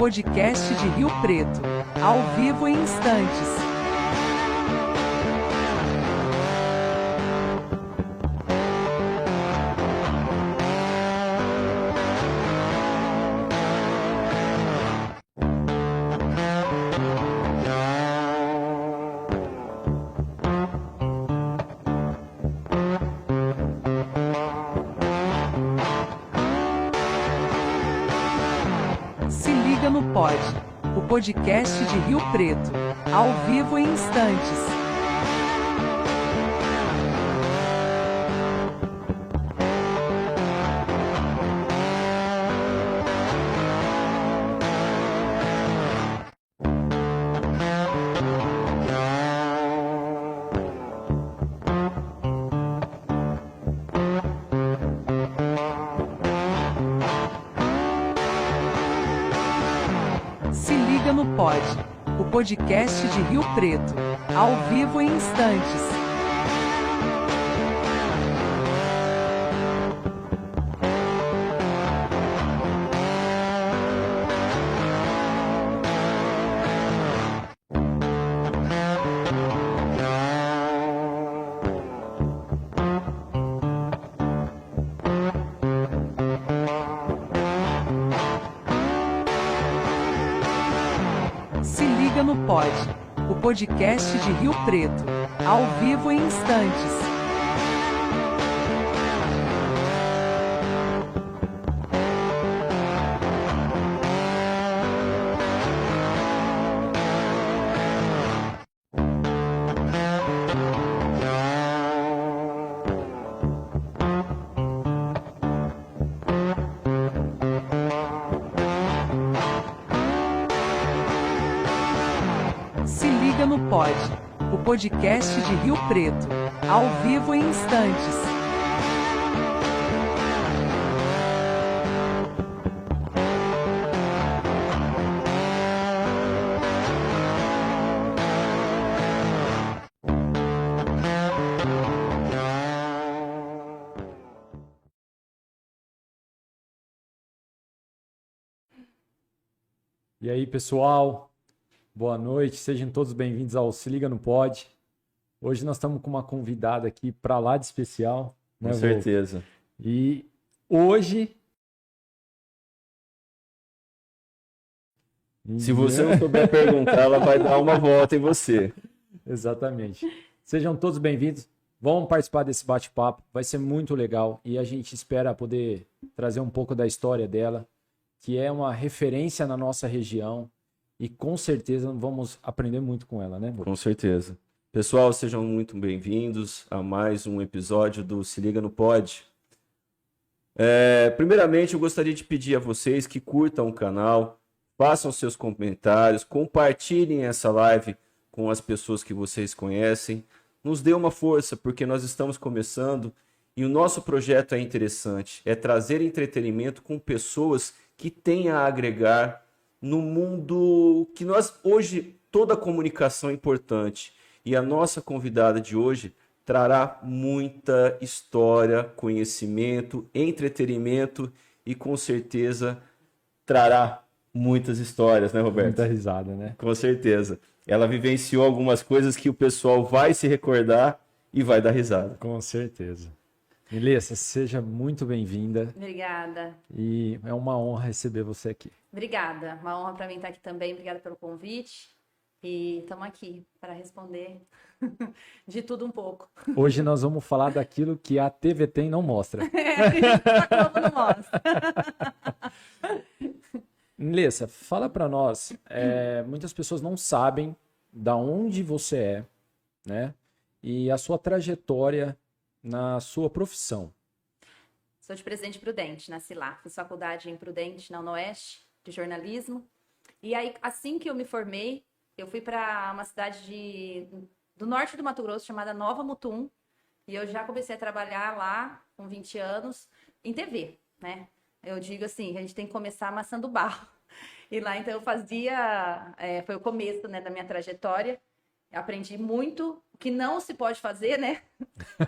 podcast de Rio Preto, ao vivo em instantes. Se liga no Pod, o podcast de Rio Preto, ao vivo em instantes. Se liga no Pod, o podcast de Rio Preto, ao vivo em instantes. Se liga no Pod, o podcast de Rio Preto, ao vivo em instantes. Se liga no Pod, o podcast de Rio Preto, ao vivo em instantes. E aí, pessoal, boa noite, sejam todos bem-vindos ao Se Liga no Pod. Hoje nós estamos com uma convidada aqui para lá de especial, né, Com Vô? certeza. E hoje... Se você não souber perguntar, ela vai dar uma volta em você. Exatamente. Sejam todos bem-vindos, vão participar desse bate-papo, vai ser muito legal e a gente espera poder trazer um pouco da história dela, que é uma referência na nossa região e com certeza vamos aprender muito com ela, né, Vô? Com certeza. Pessoal, sejam muito bem-vindos a mais um episódio do Se Liga no Pod. Primeiramente, eu gostaria de pedir a vocês que curtam o canal, façam seus comentários, compartilhem essa live com as pessoas que vocês conhecem. Nos dê uma força, porque nós estamos começando e o nosso projeto é interessante, é trazer entretenimento com pessoas que têm a agregar no mundo que nós hoje, toda a comunicação é importante. E a nossa convidada de hoje trará muita história, conhecimento, entretenimento e com certeza trará muitas histórias, né, Roberto? Muita risada, né? Com certeza. Ela vivenciou algumas coisas que o pessoal vai se recordar e vai dar risada. Com certeza. Melissa, seja muito bem-vinda Obrigada. e é uma honra receber você aqui. Obrigada. Uma honra para mim estar aqui também. Obrigada pelo convite. E estamos aqui para responder de tudo um pouco. Hoje nós vamos falar daquilo que a TV tem não mostra. A gente tá como não mostra. Melissa, fala para nós, muitas pessoas não sabem da onde você é, né? E a sua trajetória na sua profissão. Sou de Presidente Prudente, nasci lá. Fiz faculdade em Prudente, na Unoeste, de jornalismo. E aí, assim que eu me formei, eu fui para uma cidade do norte do Mato Grosso, chamada Nova Mutum. E eu já comecei a trabalhar lá, com 20 anos, em TV, né? Eu digo assim, a gente tem que começar amassando barro. E lá, então, eu fazia... foi o começo, né, da minha trajetória. Aprendi muito, o que não se pode fazer, né?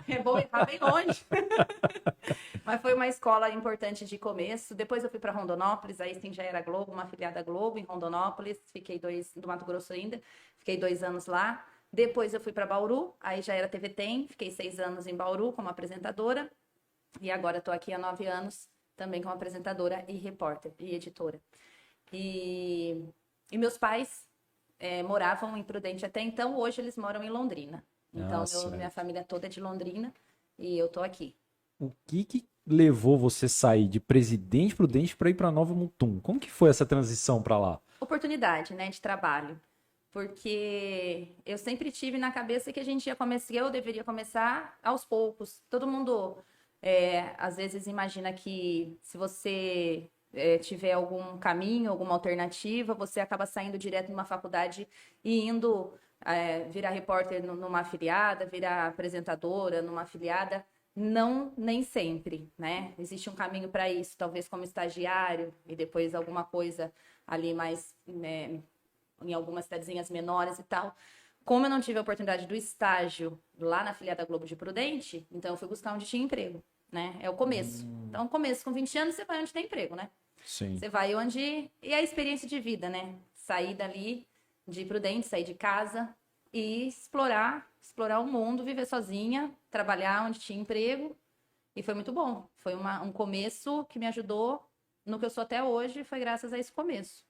É bom errar bem longe. Mas foi uma escola importante de começo. Depois eu fui para Rondonópolis, aí sim já era Globo, uma afiliada Globo em Rondonópolis. Fiquei do Mato Grosso ainda, fiquei 2 anos lá. Depois eu fui para Bauru, aí já era TV Tem, fiquei 6 anos em Bauru como apresentadora. E agora estou aqui há 9 anos, também como apresentadora e repórter e editora. E meus pais moravam em Prudente até então, hoje eles moram em Londrina. Então, minha família toda é de Londrina e eu tô aqui. O que levou você a sair de Presidente Prudente para ir para Nova Mutum? Como que foi essa transição para lá? Oportunidade, né, de trabalho. Porque eu sempre tive na cabeça que a gente eu deveria começar aos poucos. Todo mundo, às vezes, imagina que se você tiver algum caminho, alguma alternativa, você acaba saindo direto numa faculdade e indo virar repórter numa afiliada, virar apresentadora numa afiliada. Não, nem sempre, né? Existe um caminho para isso, talvez como estagiário e depois alguma coisa ali mais, né, em algumas cidadezinhas menores e tal. Como eu não tive a oportunidade do estágio lá na afiliada Globo de Prudente, então eu fui buscar onde tinha emprego, né? É o começo. Então, começo, com 20 anos, você vai onde tem emprego, né? Sim. Você vai onde... E a experiência de vida, né? Sair dali de Prudente, sair de casa e explorar o mundo, viver sozinha, trabalhar onde tinha emprego. E foi muito bom. Foi um começo que me ajudou no que eu sou até hoje, foi graças a esse começo.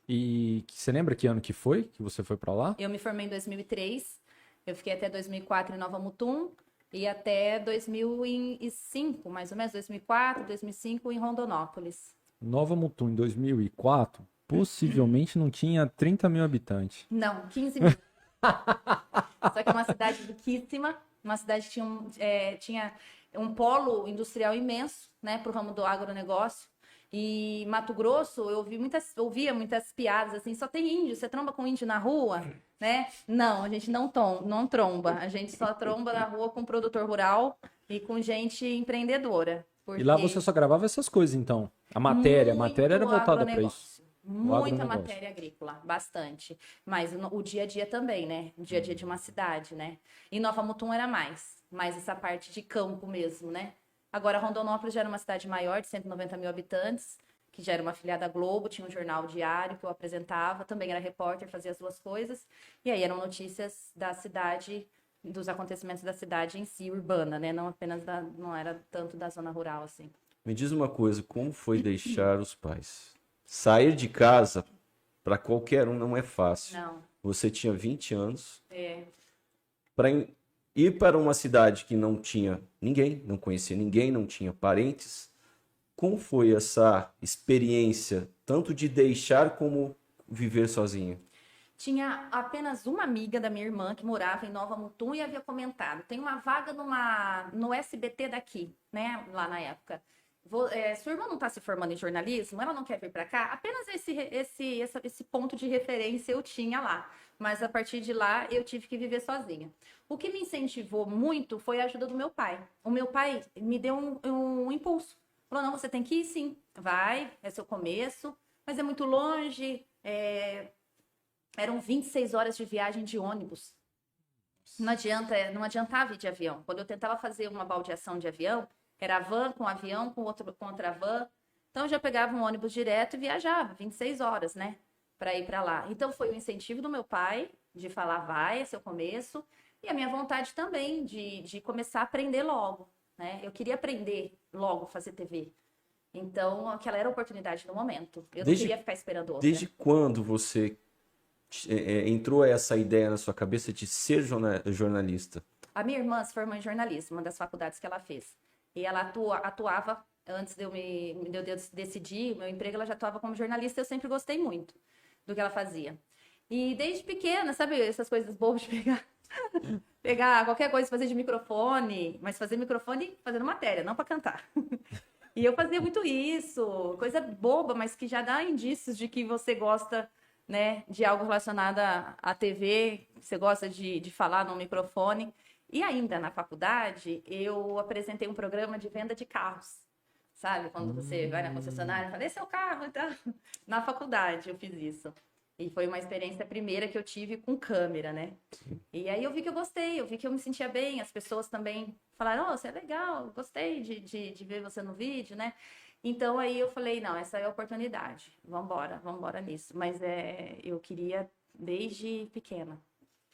E você lembra que ano que foi que você foi para lá? Eu me formei em 2003, eu fiquei até 2004 em Nova Mutum e até 2005, mais ou menos, 2004, 2005 em Rondonópolis. Nova Mutum em 2004, possivelmente não tinha 30 mil habitantes. Não, 15 mil. Só que é uma cidade riquíssima, uma cidade que tinha um polo industrial imenso, né, para o ramo do agronegócio. E Mato Grosso, eu ouvia muitas piadas assim, só tem índio, você tromba com índio na rua, né? Não, a gente não tromba, a gente só tromba na rua com produtor rural e com gente empreendedora. E lá você só gravava essas coisas, então? A matéria era voltada para isso? Muita matéria agrícola, bastante. Mas o dia a dia também, né? O dia a dia de uma cidade, né? E Nova Mutum era mais essa parte de campo mesmo, né? Agora, Rondonópolis já era uma cidade maior, de 190 mil habitantes, que já era uma afiliada à Globo, tinha um jornal diário que eu apresentava, também era repórter, fazia as duas coisas. E aí eram notícias da cidade, dos acontecimentos da cidade em si, urbana, né? Não apenas não era tanto da zona rural, assim. Me diz uma coisa, como foi deixar os pais? Sair de casa, para qualquer um, não é fácil. Não. Você tinha 20 anos. Para ir para uma cidade que não tinha ninguém, não conhecia ninguém, não tinha parentes. Como foi essa experiência, tanto de deixar como viver sozinha? Tinha apenas uma amiga da minha irmã que morava em Nova Mutum e havia comentado, tem uma vaga no SBT daqui, né, lá na época. Sua irmã não está se formando em jornalismo, ela não quer vir para cá? Apenas esse ponto de referência eu tinha lá. Mas a partir de lá eu tive que viver sozinha. O que me incentivou muito foi a ajuda do meu pai. O meu pai me deu um impulso. Falou, não, você tem que ir sim. Vai, é seu começo, mas é muito longe. Eram 26 horas de viagem de ônibus. Não adiantava ir de avião. Quando eu tentava fazer uma baldeação de avião, era van com avião, com outra van. Então, eu já pegava um ônibus direto e viajava, 26 horas, né? Para ir para lá. Então, foi o incentivo do meu pai de falar, vai, é seu começo. E a minha vontade também de começar a aprender logo, né? Eu queria aprender logo fazer TV. Então, aquela era a oportunidade no momento. Eu não queria ficar esperando outra. Desde quando você entrou essa ideia na sua cabeça de ser jornalista? A minha irmã se formou em jornalismo, uma das faculdades que ela fez. E ela atuava, antes de eu decidir o meu emprego, ela já atuava como jornalista. Eu sempre gostei muito do que ela fazia. E desde pequena, sabe, essas coisas bobas de pegar qualquer coisa, fazer de microfone, mas fazer microfone fazendo matéria, não para cantar. E eu fazia muito isso, coisa boba, mas que já dá indícios de que você gosta, né, de algo relacionado à TV, você gosta de falar no microfone. E ainda na faculdade, eu apresentei um programa de venda de carros, sabe? Quando você vai na concessionária e fala, esse é o carro e tal. Na faculdade eu fiz isso. E foi uma experiência primeira que eu tive com câmera, né? E aí eu vi que eu gostei, eu vi que eu me sentia bem, as pessoas também falaram, oh, você é legal, gostei de ver você no vídeo, né? Então aí eu falei, não, essa é a oportunidade, vamos embora nisso. Mas eu queria, desde pequena,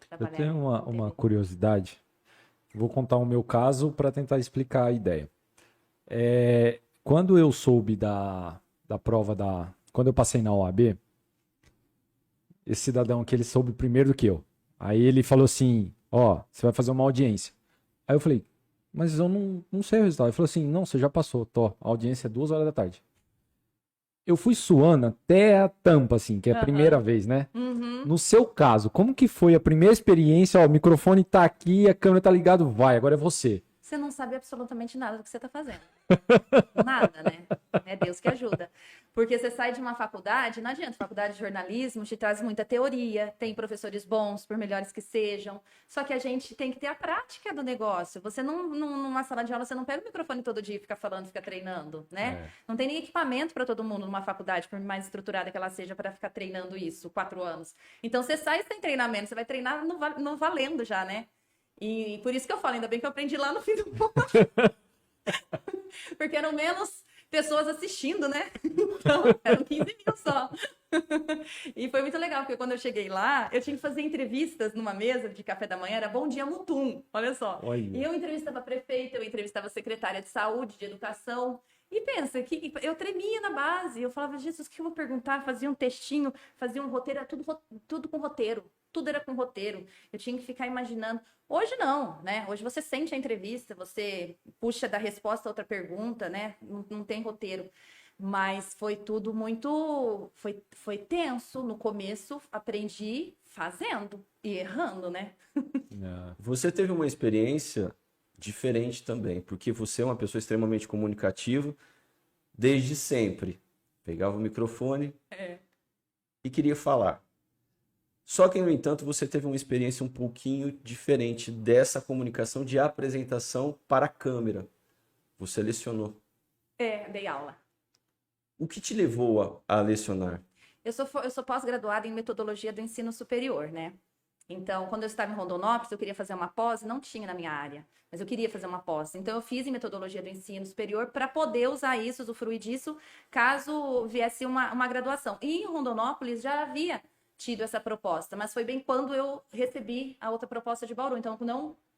Eu trabalhar tenho com uma TV. curiosidade. Vou contar o meu caso para tentar explicar a ideia. Quando eu soube da prova quando eu passei na OAB, esse cidadão aqui, ele soube primeiro do que eu. Aí ele falou assim, ó, você vai fazer uma audiência. Aí eu falei, mas eu não sei o resultado. Ele falou assim, não, você já passou, a audiência é 2 horas da tarde. Eu fui suando até a tampa, assim, que é a primeira vez, né? Uhum. No seu caso, como que foi a primeira experiência? Ó, o microfone tá aqui, a câmera tá ligada, vai, agora é você. Você não sabe absolutamente nada do que você está fazendo. Nada, né? É Deus que ajuda. Porque você sai de uma faculdade, não adianta, faculdade de jornalismo te traz muita teoria, tem professores bons, por melhores que sejam, só que a gente tem que ter a prática do negócio. Você numa sala de aula, você não pega o microfone todo dia e fica falando, fica treinando, né? Não tem nem equipamento para todo mundo numa faculdade, por mais estruturada que ela seja, para ficar treinando isso, 4 anos. Então você sai sem treinamento, você vai treinar no valendo já, né? E por isso que eu falo, ainda bem que eu aprendi lá no fim do mundo. Porque eram menos pessoas assistindo, né? Então, eram 15 mil só. E foi muito legal, porque quando eu cheguei lá, eu tinha que fazer entrevistas numa mesa de café da manhã, era Bom Dia Mutum, olha só. Olha. E eu entrevistava a prefeita, eu entrevistava a secretária de saúde, de educação. E pensa que eu tremia na base, eu falava, Jesus, o que eu vou perguntar? Fazia um textinho, fazia um roteiro, era tudo com roteiro. Tudo era com roteiro. Eu tinha que ficar imaginando. Hoje não, né? Hoje você sente a entrevista, você puxa da resposta a outra pergunta, né? Não tem roteiro. Mas foi tudo muito... Foi tenso. No começo, aprendi fazendo e errando, né? Você teve uma experiência diferente também, porque você é uma pessoa extremamente comunicativa desde sempre. Pegava o microfone e queria falar. Só que, no entanto, você teve uma experiência um pouquinho diferente dessa comunicação de apresentação para a câmera. Você lecionou. Dei aula. O que te levou a lecionar? Eu sou pós-graduada em metodologia do ensino superior, né? Então, quando eu estava em Rondonópolis, eu queria fazer uma pós, não tinha na minha área, mas eu queria fazer uma pós. Então, eu fiz em metodologia do ensino superior para poder usar isso, usufruir disso, caso viesse uma graduação. E em Rondonópolis já havia tido essa proposta, mas foi bem quando eu recebi a outra proposta de Bauru. Então,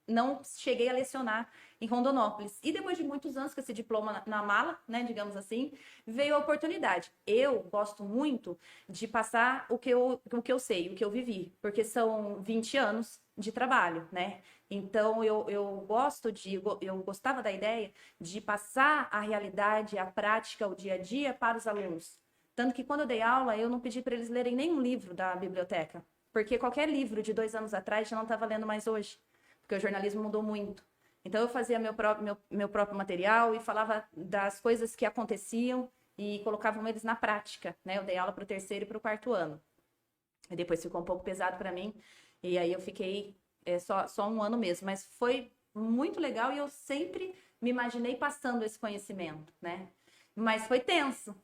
não cheguei a lecionar em Rondonópolis. E depois de muitos anos com esse diploma na mala, né, digamos assim, veio a oportunidade. Eu gosto muito de passar o que eu sei, o que eu vivi, porque são 20 anos de trabalho, né? Então, eu gostava da ideia de passar a realidade, a prática, o dia a dia para os alunos. Tanto que quando eu dei aula, eu não pedi para eles lerem nenhum livro da biblioteca, porque qualquer livro de 2 anos atrás já não está valendo mais hoje, porque o jornalismo mudou muito. Então, eu fazia meu próprio material e falava das coisas que aconteciam e colocavam eles na prática, né? Eu dei aula para o 3º e para o 4º ano. E depois ficou um pouco pesado para mim, e aí eu fiquei só 1 ano mesmo. Mas foi muito legal e eu sempre me imaginei passando esse conhecimento, né? Mas foi tenso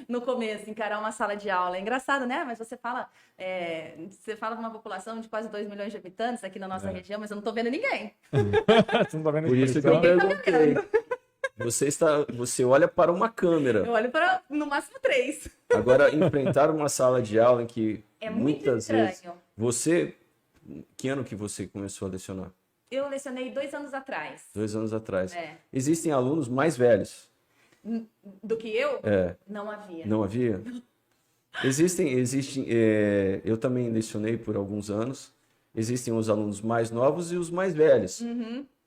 no começo, encarar uma sala de aula. É engraçado, né? Mas você fala de uma população de quase 2 milhões de habitantes aqui na nossa região, mas eu não tô vendo ninguém. Você não tá vendo Por isso que eu perguntei. Você olha para uma câmera. Eu olho para, no máximo, 3. Agora, enfrentar uma sala de aula em que É muito muitas estranho. vezes... Que ano que você começou a lecionar? Eu lecionei 2 anos atrás. 2 anos atrás. É. Existem alunos mais velhos. Do que eu? Não havia. Não havia? Existem, eu também lecionei por alguns anos. Existem os alunos mais novos e os mais velhos.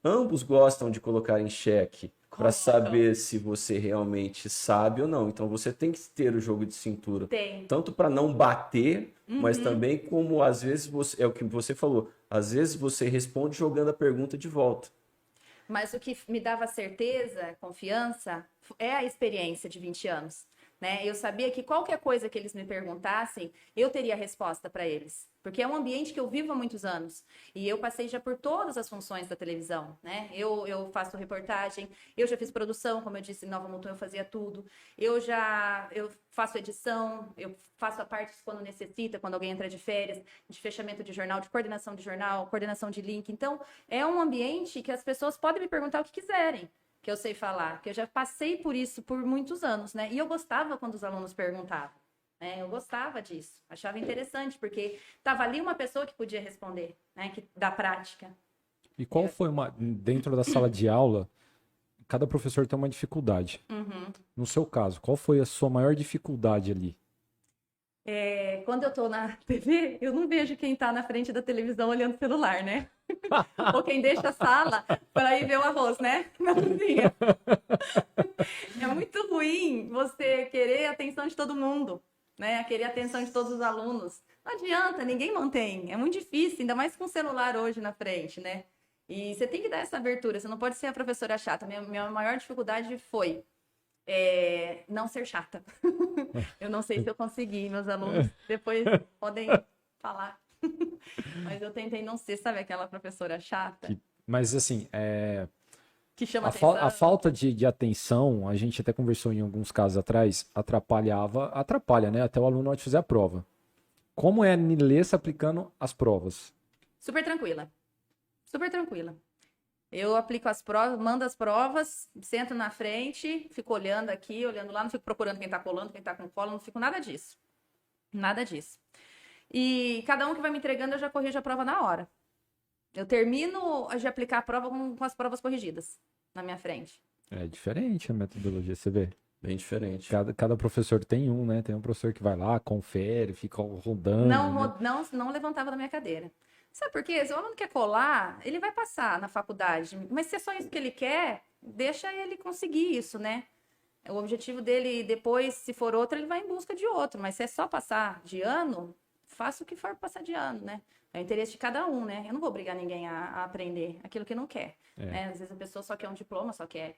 Ambos gostam de colocar em xeque para saber se você realmente sabe ou não. Então você tem que ter o jogo de cintura. Tem. Tanto para não bater, mas também como às vezes é o que você falou. Às vezes você responde jogando a pergunta de volta. Mas o que me dava certeza, confiança, é a experiência de 20 anos. né? Eu sabia que qualquer coisa que eles me perguntassem, eu teria resposta para eles. Porque é um ambiente que eu vivo há muitos anos. E eu passei já por todas as funções da televisão, né? Eu faço reportagem, eu já fiz produção, como eu disse, em Nova Mutum eu fazia tudo. Eu faço edição, eu faço a parte quando necessita, quando alguém entra de férias, de fechamento de jornal, de jornal, coordenação de link. Então, é um ambiente que as pessoas podem me perguntar o que quiserem, que eu sei falar, que eu já passei por isso por muitos anos, né? E eu gostava quando os alunos perguntavam, né? Eu gostava disso, achava interessante, porque estava ali uma pessoa que podia responder, né? Da prática. E qual foi dentro da sala de aula, cada professor tem uma dificuldade. No seu caso, qual foi a sua maior dificuldade ali? Quando eu tô na TV, eu não vejo quem tá na frente da televisão olhando o celular, né? Ou quem deixa a sala para ir ver o arroz, né? Na cozinha. É muito ruim você querer a atenção de todo mundo, né? Querer a atenção de todos os alunos. Não adianta, ninguém mantém. É muito difícil, ainda mais com o celular hoje na frente, né? E você tem que dar essa abertura, você não pode ser a professora chata. Minha maior dificuldade foi não ser chata. Eu não sei se eu consegui, meus alunos depois podem falar. Mas eu tentei não ser, sabe, aquela professora chata. Mas assim, Que chama atenção. a falta de atenção, a gente até conversou em alguns casos atrás, atrapalha, né? Até o aluno na hora de fazer a prova. Como é a Nilessa aplicando as provas? Super tranquila. Super tranquila. Eu aplico as provas, mando as provas, sento na frente, fico olhando aqui, olhando lá, não fico procurando quem tá colando, quem tá com cola, não fico nada disso. Nada disso. E cada um que vai me entregando, eu já corrijo a prova na hora. Eu termino de aplicar a prova com as provas corrigidas na minha frente. É diferente a metodologia, você vê. Bem diferente. Cada professor tem um, né? Tem um professor que vai lá, confere, fica rodando. Não levantava da minha cadeira. Sabe por quê? Se o aluno quer colar, ele vai passar na faculdade. Mas se é só isso que ele quer, deixa ele conseguir isso, né? O objetivo dele, depois, se for outro, ele vai em busca de outro. Mas se é só passar de ano, faça o que for passar de ano, né? É o interesse de cada um, né? Eu não vou obrigar ninguém a aprender aquilo que não quer. Né? Às vezes a pessoa só quer um diploma, só quer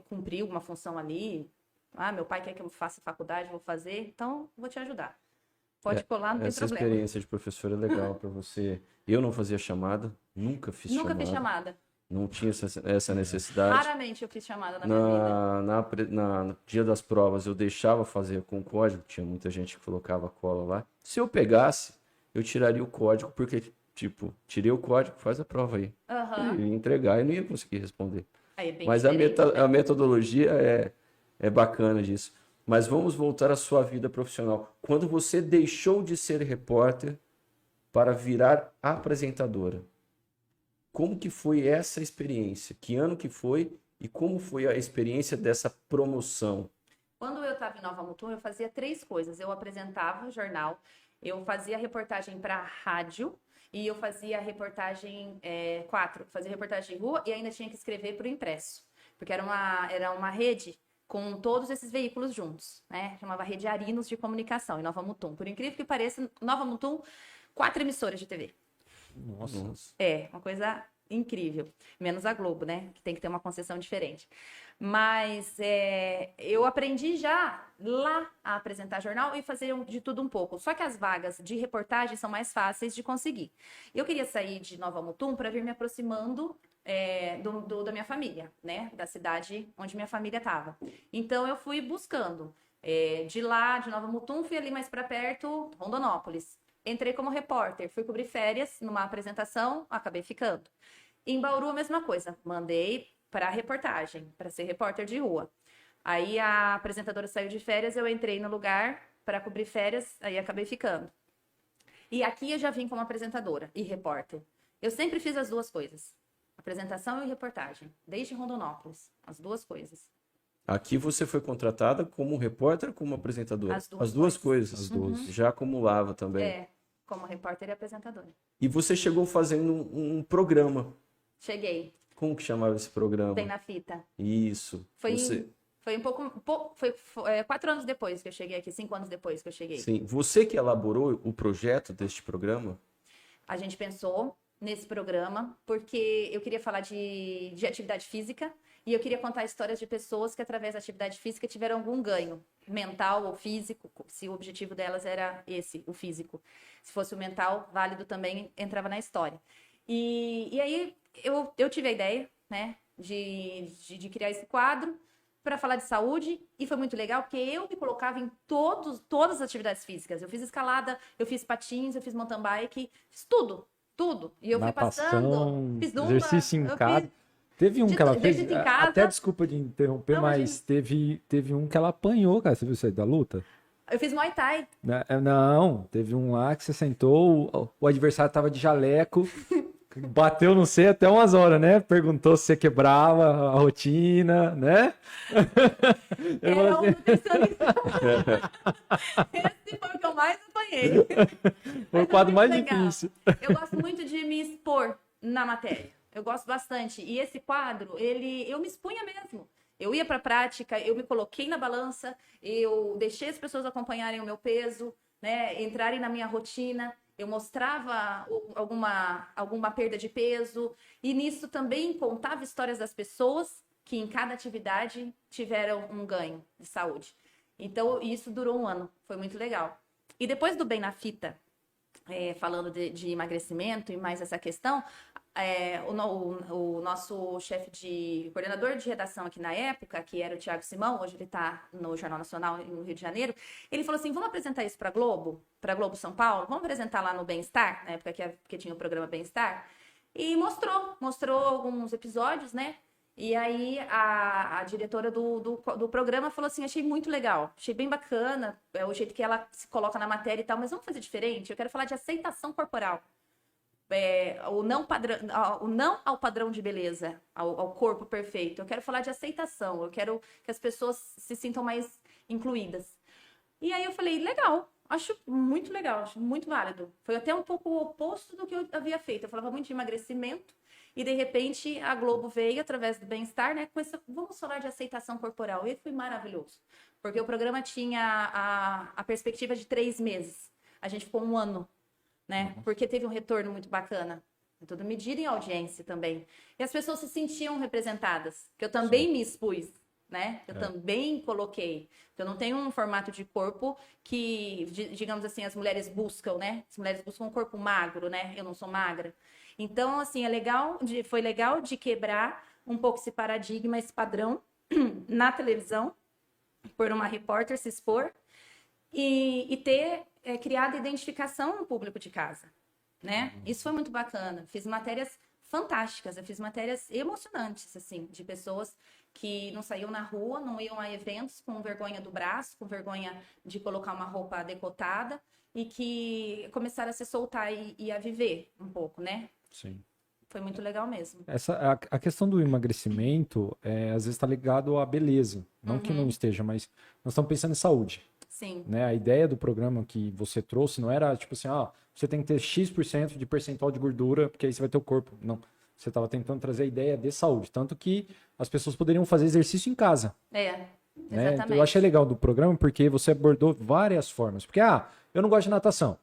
cumprir alguma função ali. Ah, meu pai quer que eu faça faculdade, vou fazer. Então, vou te ajudar. Pode colar, não tem Essa problema. experiência de professor é legal para você. Eu não fazia chamada, nunca fiz chamada. Não tinha essa necessidade. Raramente eu fiz chamada na minha vida. No dia das provas, eu deixava fazer com código. Tinha muita gente que colocava cola lá. Se eu pegasse, eu tiraria o código, porque, tipo, tirei o código, faz a prova aí. Eu ia entregar e não ia conseguir responder. Aí é bem Mas diferente, a metodologia é bacana disso. Mas vamos voltar à sua vida profissional. Quando você deixou de ser repórter para virar apresentadora, como que foi essa experiência? Que ano que foi e como foi a experiência dessa promoção? Quando eu estava em Nova Mutum, eu fazia 3 coisas. Eu apresentava o jornal, eu fazia reportagem para rádio e eu fazia reportagem 4. Fazia reportagem de rua e ainda tinha que escrever para o impresso. Porque era uma rede com todos esses veículos juntos, né? Chamava Rede Arinos de Comunicação, em Nova Mutum. Por incrível que pareça, Nova Mutum, 4 emissoras de TV. Nossa. Uma coisa incrível. Menos a Globo, né? Que tem que ter uma concessão diferente. Mas eu aprendi já lá a apresentar jornal e fazer de tudo um pouco. Só que as vagas de reportagem são mais fáceis de conseguir. Eu queria sair de Nova Mutum para vir me aproximando da minha família, né? Da cidade onde minha família estava. Então, eu fui buscando. De lá, de Nova Mutum, fui ali mais para perto, Rondonópolis. Entrei como repórter, fui cobrir férias numa apresentação, acabei ficando. Em Bauru, a mesma coisa. Mandei para reportagem, para ser repórter de rua. Aí a apresentadora saiu de férias, eu entrei no lugar para cobrir férias, aí acabei ficando. E aqui eu já vim como apresentadora e repórter. Eu sempre fiz as duas coisas. Apresentação e reportagem, desde Rondonópolis, as duas coisas. Aqui você foi contratada como repórter ou como apresentadora? As duas coisas. As duas. Já acumulava também. Como repórter e apresentadora. E você chegou fazendo um programa. Cheguei. Como que chamava esse programa? Tem na fita. Isso. Foi um pouco... Foi 4 anos depois que eu cheguei aqui, 5 anos depois que eu cheguei. Sim. Você que elaborou o projeto deste programa? A gente pensou nesse programa porque eu queria falar de atividade física E eu queria contar histórias de pessoas que, através da atividade física, tiveram algum ganho mental ou físico, se o objetivo delas era esse, o físico. Se fosse o mental, válido também, entrava na história. E aí eu tive a ideia, né, de criar esse quadro para falar de saúde, e foi muito legal, porque eu me colocava em todas as atividades físicas. Eu fiz escalada, eu fiz patins, eu fiz mountain bike, fiz tudo. E eu fui passando, fiz zumba, exercício em eu casa. fiz Teve um que ela fez, exercício em casa. até desculpa de interromper, Não, mas teve um que ela apanhou, cara. Você viu isso aí da luta? Eu fiz Muay Thai. Não, teve um lá que você sentou, o adversário tava de jaleco, bateu, não sei, até umas horas, né? Perguntou se você quebrava a rotina, né? Era um nutricionista. Esse foi o que eu mais apanhei. Foi o quadro mais difícil. Eu gosto muito de me expor na matéria. Eu gosto bastante. E esse quadro, eu me expunha mesmo. Eu ia para a prática, eu me coloquei na balança, eu deixei as pessoas acompanharem o meu peso, né, entrarem na minha rotina. Eu mostrava alguma perda de peso. E nisso também contava histórias das pessoas que em cada atividade tiveram um ganho de saúde. Então, isso durou um ano. Foi muito legal. E depois do Bem na Fita, falando de emagrecimento e mais essa questão, o nosso coordenador de redação aqui na época, que era o Thiago Simão, hoje ele está no Jornal Nacional no Rio de Janeiro, ele falou assim, vamos apresentar isso para Globo São Paulo, vamos apresentar lá no Bem-Estar, na época que tinha o programa Bem-Estar, e mostrou alguns episódios, né? E aí a diretora do programa falou assim, achei muito legal, achei bem bacana, o jeito que ela se coloca na matéria e tal, mas vamos fazer diferente, eu quero falar de aceitação corporal. O não ao padrão de beleza, ao corpo perfeito. Eu quero falar de aceitação, eu quero que as pessoas se sintam mais incluídas. E aí eu falei, legal, acho muito legal, acho muito válido. Foi até um pouco o oposto do que eu havia feito. Eu falava muito de emagrecimento e, de repente, a Globo veio, através do Bem-Estar, né, com esse, vamos falar de aceitação corporal. E foi maravilhoso, porque o programa tinha a perspectiva de 3 meses. A gente ficou um ano, né? Porque teve um retorno muito bacana. É tudo medido em audiência também. E as pessoas se sentiam representadas, que eu também me expus, né? Eu também coloquei. Eu não tenho um formato de corpo que, digamos assim, as mulheres buscam, né? As mulheres buscam um corpo magro, né? Eu não sou magra. Então, assim, foi legal de quebrar um pouco esse paradigma, esse padrão na televisão, por uma repórter se expor e ter criado identificação no público de casa, né? Isso foi muito bacana. Fiz matérias fantásticas, eu fiz matérias emocionantes, assim, de pessoas que não saíam na rua, não iam a eventos com vergonha do braço, com vergonha de colocar uma roupa decotada e que começaram a se soltar e a viver um pouco, né? Sim. Foi muito legal mesmo. A questão do emagrecimento, às vezes está ligado à beleza. Não que não esteja, mas nós estamos pensando em saúde. Sim. Né? A ideia do programa que você trouxe não era tipo assim, você tem que ter X% de percentual de gordura, porque aí você vai ter o corpo. Não. Você estava tentando trazer a ideia de saúde. Tanto que as pessoas poderiam fazer exercício em casa. Exatamente. Né? Eu achei legal do programa porque você abordou várias formas. Porque, eu não gosto de natação.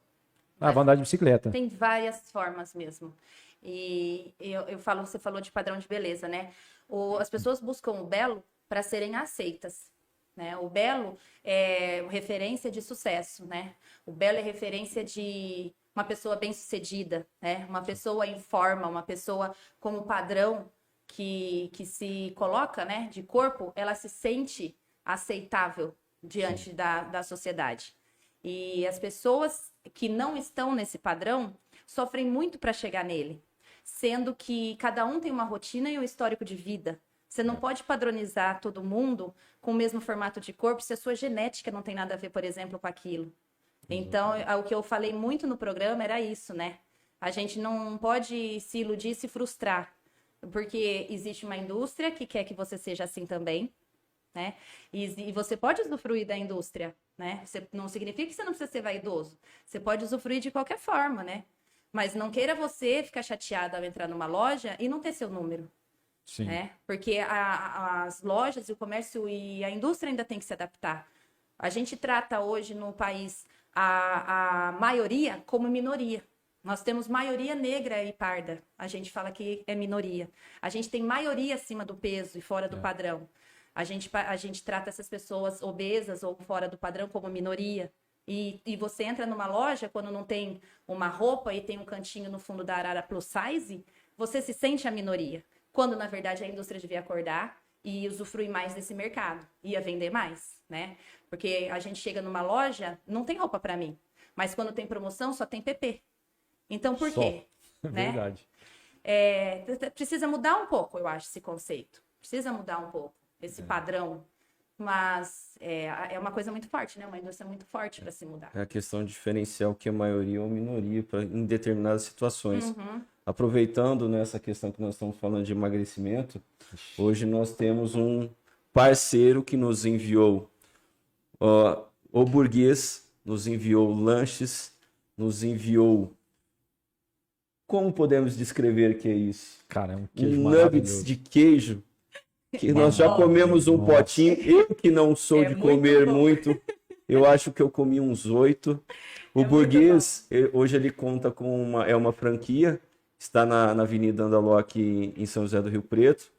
Vou andar de bicicleta. Tem várias formas mesmo. E você falou de padrão de beleza, né? As pessoas buscam o belo para serem aceitas, né? O belo é referência de sucesso, né? O belo é referência de uma pessoa bem-sucedida, né? Uma pessoa em forma, uma pessoa como padrão que se coloca, né? De corpo, ela se sente aceitável diante da sociedade. E as pessoas que não estão nesse padrão sofrem muito para chegar nele, sendo que cada um tem uma rotina e um histórico de vida. Você não pode padronizar todo mundo com o mesmo formato de corpo se a sua genética não tem nada a ver, por exemplo, com aquilo. Então, o que eu falei muito no programa era isso, né? A gente não pode se iludir e se frustrar, porque existe uma indústria que quer que você seja assim também, né? E você pode usufruir da indústria, né? Não significa que você não precisa ser vaidoso. Você pode usufruir de qualquer forma, né? Mas não queira você ficar chateado ao entrar numa loja e não ter seu número. Sim. Né? Porque as lojas, o comércio e a indústria ainda tem que se adaptar. A gente trata hoje no país a maioria como minoria. Nós temos maioria negra e parda. A gente fala que é minoria. A gente tem maioria acima do peso e fora do padrão. A gente trata essas pessoas obesas ou fora do padrão como minoria. E você entra numa loja, quando não tem uma roupa e tem um cantinho no fundo da arara plus size, você se sente a minoria. Quando, na verdade, a indústria devia acordar e usufruir mais desse mercado. Ia vender mais, né? Porque a gente chega numa loja, não tem roupa para mim. Mas quando tem promoção, só tem PP. Então, por quê? Né? Verdade. Precisa mudar um pouco, eu acho, esse conceito. Precisa mudar um pouco esse padrão. Mas é uma coisa muito forte, né? Uma indústria muito forte para se mudar. É a questão diferencial que é maioria ou minoria em determinadas situações. Aproveitando nessa questão que nós estamos falando de emagrecimento, hoje nós temos um parceiro que nos enviou o burguês, nos enviou lanches, nos enviou... Como podemos descrever que é isso? Cara, é um queijo Nuggets maravilhoso. de queijo, que nós já comemos um potinho. Eu que não sou de comer muito, eu acho que eu comi uns 8. O burguês, hoje ele conta com uma franquia, está na Avenida Andaló aqui em São José do Rio Preto.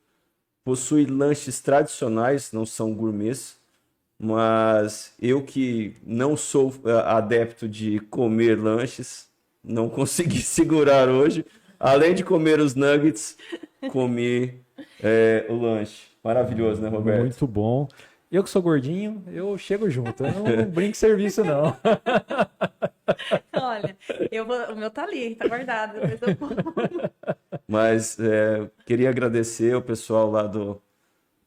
Possui lanches tradicionais, não são gourmets, mas eu que não sou adepto de comer lanches, não consegui segurar hoje. Além de comer os nuggets, comi o lanche. Maravilhoso, né, Roberto? Muito bom. Eu que sou gordinho, eu chego junto. Eu não brinco serviço, não. Olha, o meu tá ali, tá guardado. Depois eu como. Mas queria agradecer o pessoal lá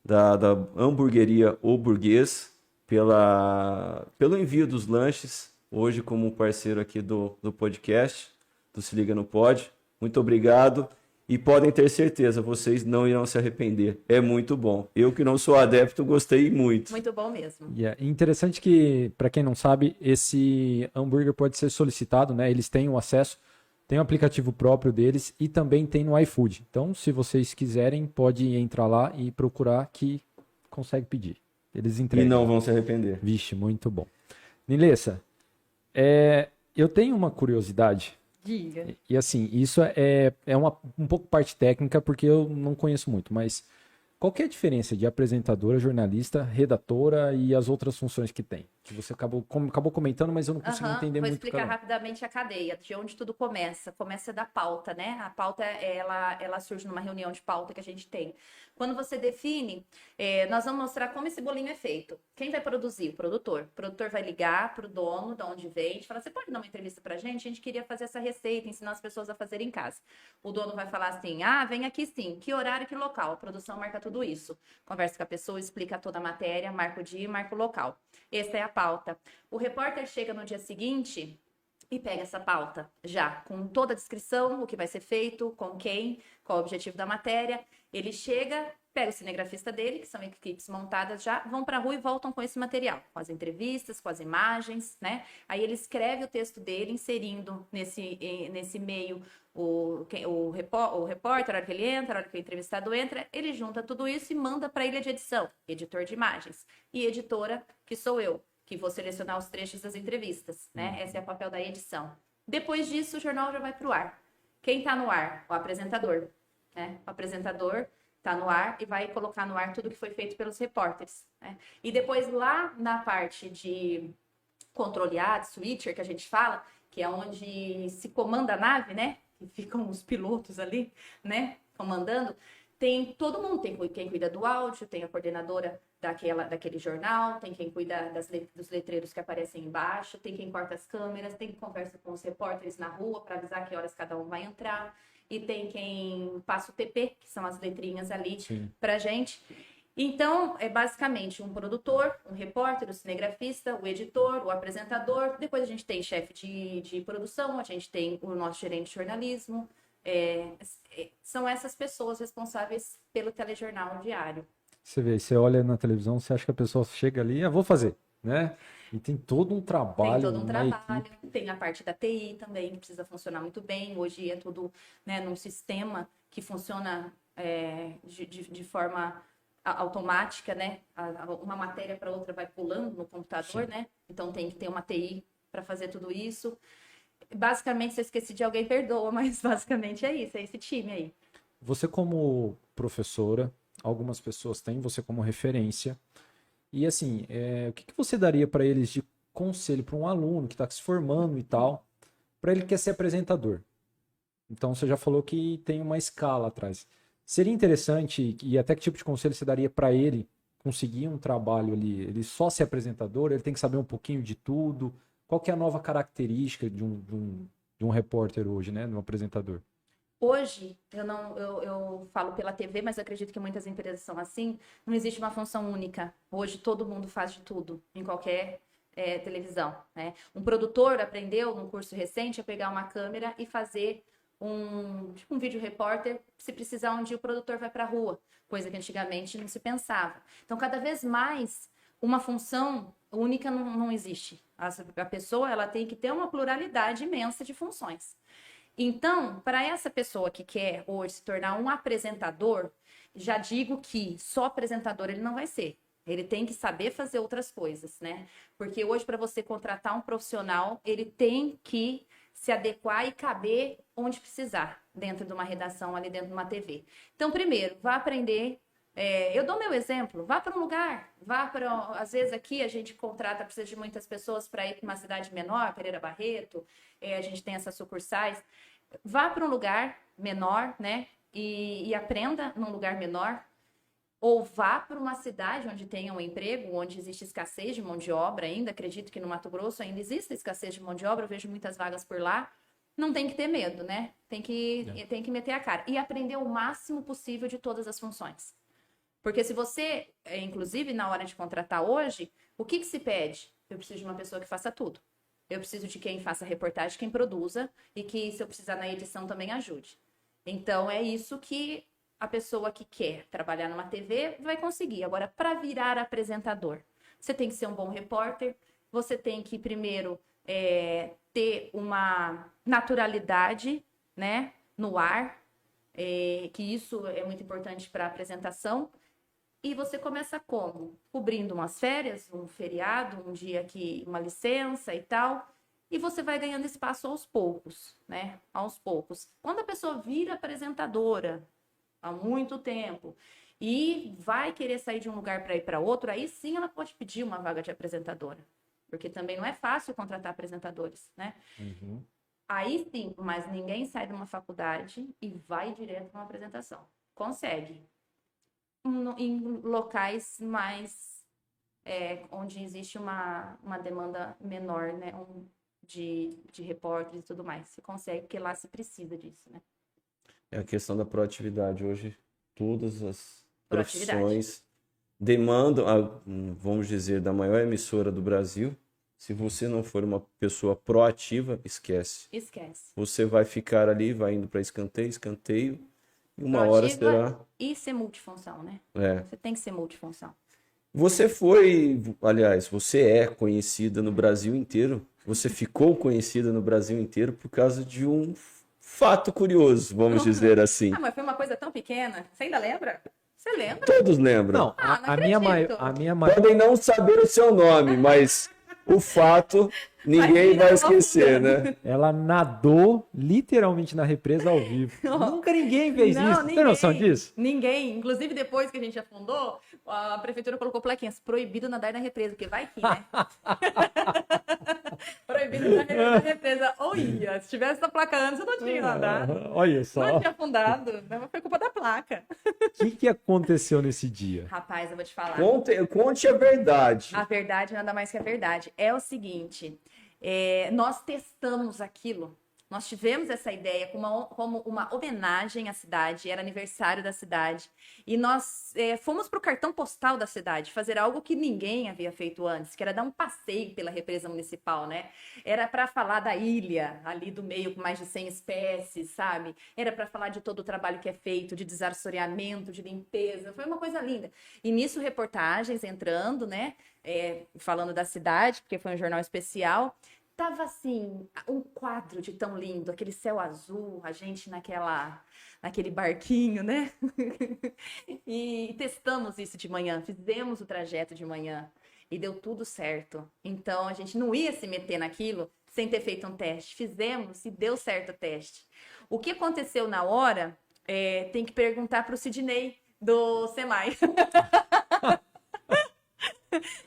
da hamburgueria O Burguês pelo envio dos lanches, hoje como parceiro aqui do podcast, do Se Liga no Pod. Muito obrigado. E podem ter certeza, vocês não irão se arrepender. É muito bom. Eu que não sou adepto, gostei muito. Muito bom mesmo. E é interessante que, para quem não sabe, esse hambúrguer pode ser solicitado, né? Eles têm o acesso, tem um aplicativo próprio deles e também tem no iFood. Então, se vocês quiserem, pode entrar lá e procurar que consegue pedir. Eles E entregam. não vão se arrepender. Vixe, muito bom. Nilessa, eu tenho uma curiosidade. Diga. E assim, isso é um pouco parte técnica, porque eu não conheço muito, mas qual que é a diferença de apresentadora, jornalista, redatora e as outras funções que tem? Que você acabou comentando, mas eu não consegui entender Vou muito. explicar rapidamente a cadeia, de onde tudo começa. Começa da pauta, né? A pauta, ela surge numa reunião de pauta que a gente tem. Quando você define, nós vamos mostrar como esse bolinho é feito. Quem vai produzir? O produtor. O produtor vai ligar para o dono, de onde vem, e fala, você pode dar uma entrevista para a gente queria fazer essa receita, ensinar as pessoas a fazerem em casa. O dono vai falar assim, vem aqui sim, que horário, que local. A produção marca tudo isso. Conversa com a pessoa, explica toda a matéria, marca o dia e marca o local. Essa é a pauta. O repórter chega no dia seguinte e pega essa pauta já com toda a descrição, o que vai ser feito, com quem, qual o objetivo da matéria. Ele chega, pega o cinegrafista dele, que são equipes montadas já, vão para a rua e voltam com esse material, com as entrevistas, com as imagens, né? Aí ele escreve o texto dele, inserindo nesse meio o repórter, a hora que ele entra, a hora que o entrevistado entra, ele junta tudo isso e manda para a ilha de edição, editor de imagens, e editora, que sou eu, que vou selecionar os trechos das entrevistas, né? Esse é o papel da edição. Depois disso, o jornal já vai para o ar. Quem está no ar? O apresentador, né? O apresentador está no ar e vai colocar no ar tudo que foi feito pelos repórteres, né? E depois lá na parte de controle A, de switcher, que a gente fala, que é onde se comanda a nave, né? Que ficam os pilotos ali, né? Comandando. Tem todo mundo, tem quem cuida do áudio, tem a coordenadora daquele jornal, tem quem cuida dos letreiros que aparecem embaixo, tem quem corta as câmeras, tem quem conversa com os repórteres na rua para avisar que horas cada um vai entrar, e tem quem passa o TP, que são as letrinhas ali pra gente. Então, é basicamente um produtor, um repórter, o cinegrafista, o editor, o apresentador, depois a gente tem chefe de produção, a gente tem o nosso gerente de jornalismo. São essas pessoas responsáveis pelo telejornal diário. Você vê, você olha na televisão, você acha que a pessoa chega ali, vou fazer, né? E tem todo um trabalho. Tem todo um trabalho, tem a parte da TI também, que precisa funcionar muito bem. Hoje é tudo, né, num sistema que funciona de forma automática, né? Uma matéria para outra vai pulando no computador, né? Então tem que ter uma TI para fazer tudo isso. Basicamente, se eu esqueci de alguém, perdoa, mas basicamente é isso, é esse time aí. Você como professora, algumas pessoas têm você como referência. E assim, o que você daria para eles de conselho para um aluno que está se formando e tal, para ele que quer ser apresentador? Então você já falou que tem uma escala atrás. Seria interessante, e até que tipo de conselho você daria para ele conseguir um trabalho ali? Ele só ser apresentador, ele tem que saber um pouquinho de tudo. Qual que é a nova característica de um repórter hoje, né? De um apresentador? Hoje, eu falo pela TV, mas acredito que muitas empresas são assim, não existe uma função única. Hoje todo mundo faz de tudo, em qualquer televisão, né? Um produtor aprendeu num curso recente a pegar uma câmera e fazer um vídeo repórter, se precisar, um dia o produtor vai para a rua, coisa que antigamente não se pensava. Então, cada vez mais, uma função única não existe. A pessoa ela tem que ter uma pluralidade imensa de funções. Então, para essa pessoa que quer hoje se tornar um apresentador, já digo que só apresentador ele não vai ser. Ele tem que saber fazer outras coisas, né? Porque hoje, para você contratar um profissional, ele tem que se adequar e caber onde precisar, dentro de uma redação, ali dentro de uma TV. Então, primeiro, vá aprender. Eu dou meu exemplo, vá para um lugar, às vezes aqui a gente precisa de muitas pessoas para ir para uma cidade menor, Pereira Barreto, a gente tem essas sucursais, vá para um lugar menor, né, e aprenda num lugar menor, ou vá para uma cidade onde tenha um emprego, onde existe escassez de mão de obra ainda, acredito que no Mato Grosso ainda existe escassez de mão de obra, eu vejo muitas vagas por lá, não tem que ter medo, né, tem que meter a cara, e aprender o máximo possível de todas as funções. Porque se você, inclusive na hora de contratar hoje, o que se pede? Eu preciso de uma pessoa que faça tudo. Eu preciso de quem faça reportagem, quem produza e que, se eu precisar na edição, também ajude. Então, é isso que a pessoa que quer trabalhar numa TV vai conseguir. Agora, para virar apresentador, você tem que ser um bom repórter, você tem que, primeiro, ter uma naturalidade, né, no ar, que isso é muito importante para a apresentação. E você começa como? Cobrindo umas férias, um feriado, um dia que uma licença e tal. E você vai ganhando espaço aos poucos, né? Aos poucos. Quando a pessoa vira apresentadora há muito tempo e vai querer sair de um lugar para ir para outro, aí sim ela pode pedir uma vaga de apresentadora. Porque também não é fácil contratar apresentadores, né? Uhum. Aí sim, mas ninguém sai de uma faculdade e vai direto para uma apresentação. Consegue. Em locais mais onde existe uma demanda menor, né, de repórteres e tudo mais. Você consegue, porque lá se precisa disso, né? É a questão da proatividade. Hoje, todas as Proatividade. profissões demandam, vamos dizer, da maior emissora do Brasil. Se você não for uma pessoa proativa, esquece. Esquece. Você vai ficar ali, vai indo para escanteio, e uma hora será... E ser multifunção, né? É. Você tem que ser multifunção. Você é conhecida no Brasil inteiro. Você ficou conhecida no Brasil inteiro por causa de um fato curioso, vamos dizer assim. Mas foi uma coisa tão pequena. Você ainda lembra? Você lembra? Todos lembram. Não, não a minha maior. Podem não saber o seu nome, mas o fato ninguém vai esquecer, né? Ela nadou literalmente na represa ao vivo. Nunca ninguém fez isso. Ninguém. Tem noção disso? Ninguém. Inclusive, depois que a gente afundou, a prefeitura colocou plaquinhas: proibido nadar na represa, porque vai que, né? Proibido nadar na represa. Olha, se tivesse essa placa antes, eu não tinha nadado. Olha só. Não tinha afundado. Não foi culpa da placa. O que aconteceu nesse dia? Rapaz, eu vou te falar. Conte a verdade. A verdade, nada mais que a verdade. É o seguinte, nós testamos aquilo, nós tivemos essa ideia como uma homenagem à cidade, era aniversário da cidade, e nós fomos para o cartão postal da cidade, fazer algo que ninguém havia feito antes, que era dar um passeio pela represa municipal, né? Era para falar da ilha, ali do meio, com mais de 100 espécies, sabe? Era para falar de todo o trabalho que é feito, de desassoreamento, de limpeza, foi uma coisa linda. E nisso, reportagens entrando, né? Falando da cidade, porque foi um jornal especial, tava assim, um quadro de tão lindo, aquele céu azul, a gente naquele barquinho, né? E testamos isso de manhã, fizemos o trajeto de manhã e deu tudo certo. Então a gente não ia se meter naquilo sem ter feito um teste. Fizemos e deu certo o teste. O que aconteceu na hora, tem que perguntar para o Sidney, do Semai.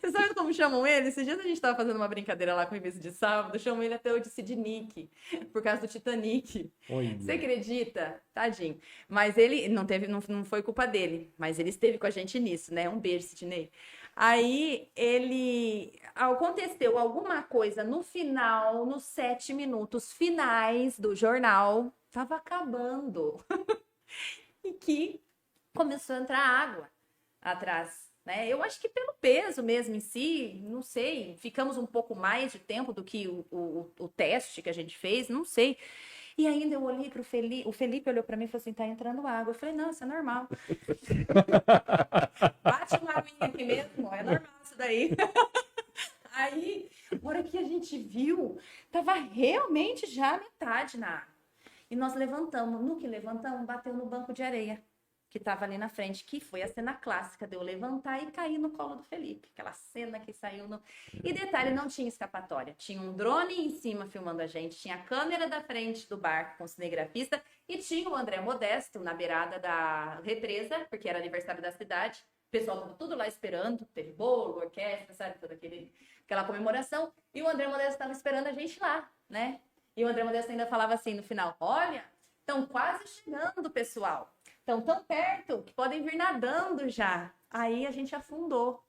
Você sabe como chamam ele? Esses dias a gente estava fazendo uma brincadeira lá com o Ives de sábado, chamam ele até hoje de Sidnick, por causa do Titanic. Oi. Você acredita? Tadinho. Mas ele não foi culpa dele, mas ele esteve com a gente nisso, né? Um beijo, Sidney. Aí aconteceu alguma coisa no final, nos 7 minutos finais do jornal, estava acabando. E que começou a entrar água atrás. Né? Eu acho que pelo peso mesmo em si, não sei, ficamos um pouco mais de tempo do que o teste que a gente fez, não sei. E ainda eu olhei para o Felipe olhou para mim e falou assim, tá entrando água. Eu falei, não, isso é normal. Bate uma aguinha aqui mesmo, é normal isso daí. Aí, na hora que a gente viu, tava realmente já metade na água. E nós levantamos, no que levantamos, bateu no banco de areia que estava ali na frente, que foi a cena clássica de eu levantar e cair no colo do Felipe. Aquela cena que saiu no... E detalhe, não tinha escapatória. Tinha um drone em cima filmando a gente, tinha a câmera da frente do barco com o cinegrafista e tinha o André Modesto na beirada da represa, porque era aniversário da cidade. O pessoal estava tudo lá esperando, teve bolo, orquestra, sabe, toda aquela comemoração. E o André Modesto estava esperando a gente lá, né? E o André Modesto ainda falava assim no final, olha, estão quase chegando, pessoal. Estão tão perto que podem vir nadando já. Aí a gente afundou.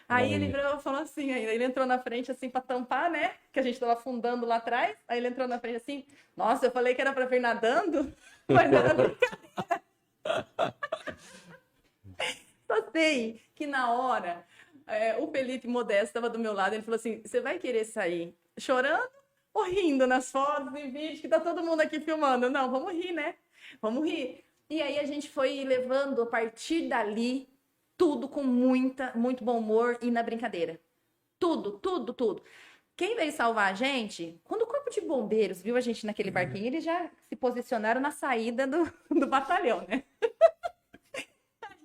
Aí ele falou assim, ele entrou na frente assim para tampar, né? Que a gente estava afundando lá atrás. Aí ele entrou na frente assim, nossa, eu falei que era para vir nadando, mas era brincadeira. Só sei que na hora, o Felipe Modesto estava do meu lado, ele falou assim, você vai querer sair chorando ou rindo nas fotos e vídeos que tá todo mundo aqui filmando? Não, vamos rir, né? Vamos rir. E aí a gente foi levando, a partir dali, tudo com muito bom humor e na brincadeira. Tudo. Quem veio salvar a gente, quando o Corpo de Bombeiros viu a gente naquele barquinho, eles já se posicionaram na saída do batalhão, né?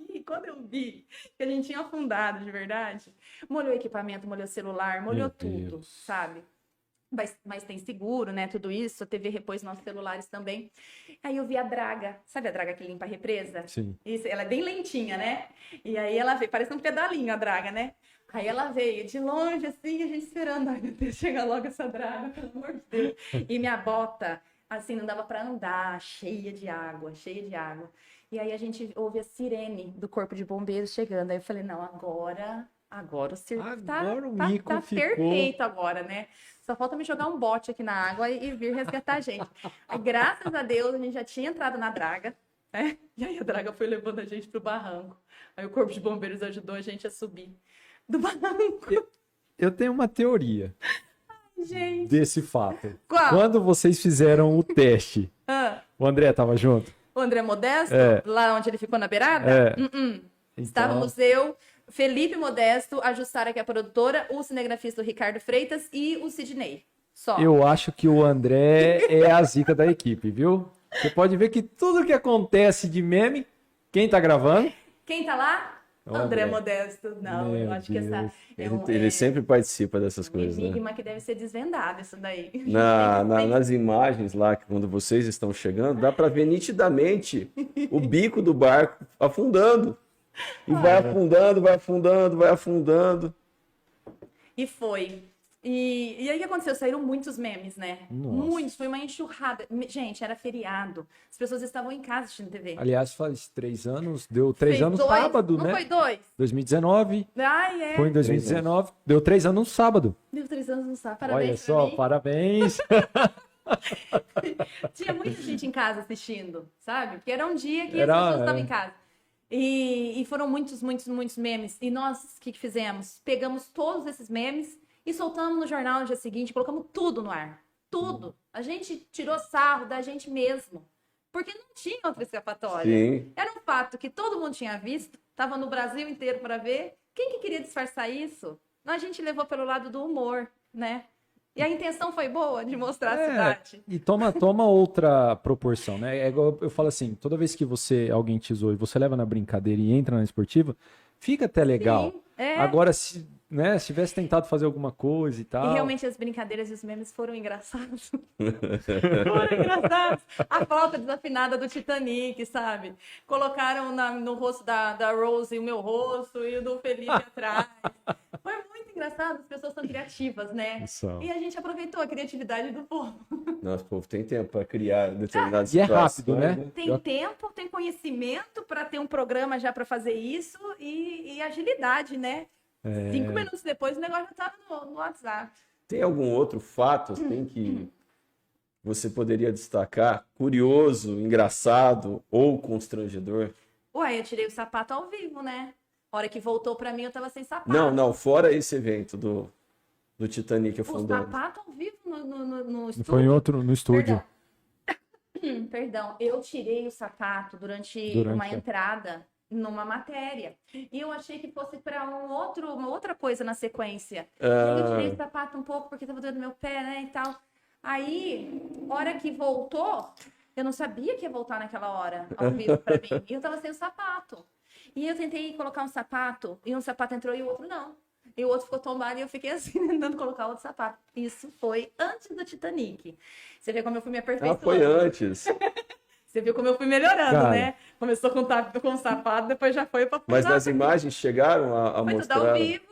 Aí, quando eu vi que a gente tinha afundado de verdade, molhou o equipamento, molhou o celular, molhou tudo, sabe? Mas tem seguro, né? Tudo isso. A TV repôs nossos celulares também. Aí eu vi a draga. Sabe a draga que limpa a represa? Sim. Isso, ela é bem lentinha, né? E aí ela veio, parece um pedalinho a draga, né? Aí ela veio de longe, assim, a gente esperando. Ai, meu Deus, chega logo essa draga, pelo amor de Deus. E minha bota, assim, não dava para andar, cheia de água. E aí a gente ouve a sirene do Corpo de Bombeiros chegando. Aí eu falei, não, agora o circo tá perfeito agora, né? Só falta me jogar um bote aqui na água e vir resgatar a gente. Aí, graças a Deus, a gente já tinha entrado na draga, né? E aí a draga foi levando a gente pro barranco. Aí o Corpo de Bombeiros ajudou a gente a subir do barranco. Eu tenho uma teoria Gente. desse fato. Qual? Quando vocês fizeram o teste, o André tava junto? O André Modesto, lá onde ele ficou na beirada? Então... Estávamos eu, Felipe Modesto, a Jussara, que é a produtora, o cinegrafista Ricardo Freitas e o Sidney. Só. Eu acho que o André é a zica da equipe, viu? Você pode ver que tudo que acontece de meme, quem tá gravando? Quem tá lá? André Modesto. Não, eu acho que essa ele sempre participa dessas coisas. Enigma, né? Que deve ser desvendado isso daí. Nas imagens lá, que quando vocês estão chegando, dá para ver nitidamente o bico do barco afundando. E vai afundando. E foi. E aí o que aconteceu? Saíram muitos memes, né? Nossa. Muitos, foi uma enxurrada. Gente, era feriado. As pessoas estavam em casa assistindo TV. Aliás, faz 3 anos, deu 3 anos no sábado, não né? Não foi 2? 2019. Ai, é. Foi em 2019. Deu 3 anos no sábado. Deu 3 anos no sábado. Parabéns. Olha só, mim. parabéns. Tinha muita gente em casa assistindo, sabe? Porque era um dia que as pessoas estavam em casa. E foram muitos memes. E nós, o que fizemos? Pegamos todos esses memes e soltamos no jornal no dia seguinte, colocamos tudo no ar. Tudo. A gente tirou sarro da gente mesmo. Porque não tinha outra escapatória. Sim. Era um fato que todo mundo tinha visto, estava no Brasil inteiro para ver. Quem que queria disfarçar isso? A gente levou pelo lado do humor, né? E a intenção foi boa de mostrar a cidade. E toma outra proporção, né? É igual eu falo assim, toda vez que alguém te zoa e você leva na brincadeira e entra na esportiva, fica até legal. Sim, é. Agora, se né, se tivesse tentado fazer alguma coisa e tal. E realmente as brincadeiras e os memes foram engraçados. Foram engraçados. A flauta desafinada do Titanic, sabe? Colocaram no rosto da Rose o meu rosto e o do Felipe atrás. Foi muito engraçado, as pessoas são criativas, né? São. E a gente aproveitou a criatividade do povo. Nosso povo tem tempo para criar determinadas E é situações, rápido, né? Tem tempo, tem conhecimento para ter um programa já para fazer isso e agilidade, né? 5 minutos depois o negócio já estava no WhatsApp. Tem algum outro fato assim, que você poderia destacar? Curioso, engraçado ou constrangedor? Uai, eu tirei o sapato ao vivo, né? A hora que voltou para mim, eu tava sem sapato. Não, fora esse evento do Titanic O afundando. sapato ao vivo no estúdio. Foi em outro, no estúdio. Perdão, eu tirei o sapato durante uma entrada numa matéria. E eu achei que fosse para uma outra coisa na sequência. E aí eu tirei o sapato um pouco porque tava doendo meu pé, né, e tal. Aí, hora que voltou, eu não sabia que ia voltar naquela hora ao vivo para mim. E eu tava sem o sapato. E eu tentei colocar um sapato, e um sapato entrou e o outro não. E o outro ficou tombado e eu fiquei assim, tentando colocar outro sapato. Isso foi antes do Titanic. Você vê como eu fui me aperfeiçoando. Foi antes. Você viu como eu fui melhorando, Cara. né? Começou com o sapato, depois já foi pra Mas nas imagens chegaram a Foi tudo mostrar ao vivo.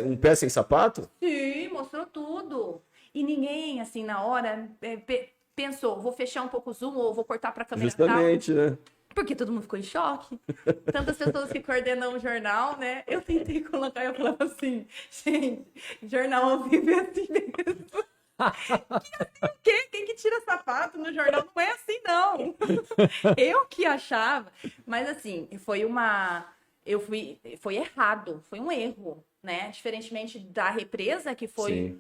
um pé sem sapato? Sim, mostrou tudo. E ninguém, assim, na hora, pensou, vou fechar um pouco o zoom ou vou cortar pra câmera Justamente, né? tal. Porque todo mundo ficou em choque. Tantas pessoas que coordenam o jornal, né? Eu tentei colocar, eu falava assim, gente, jornal ao vivo é assim mesmo. O quê? Quem que tira sapato no jornal? Não é assim, não. Eu que achava. Mas assim, foi errado, foi um erro, né? Diferentemente da represa, que foi,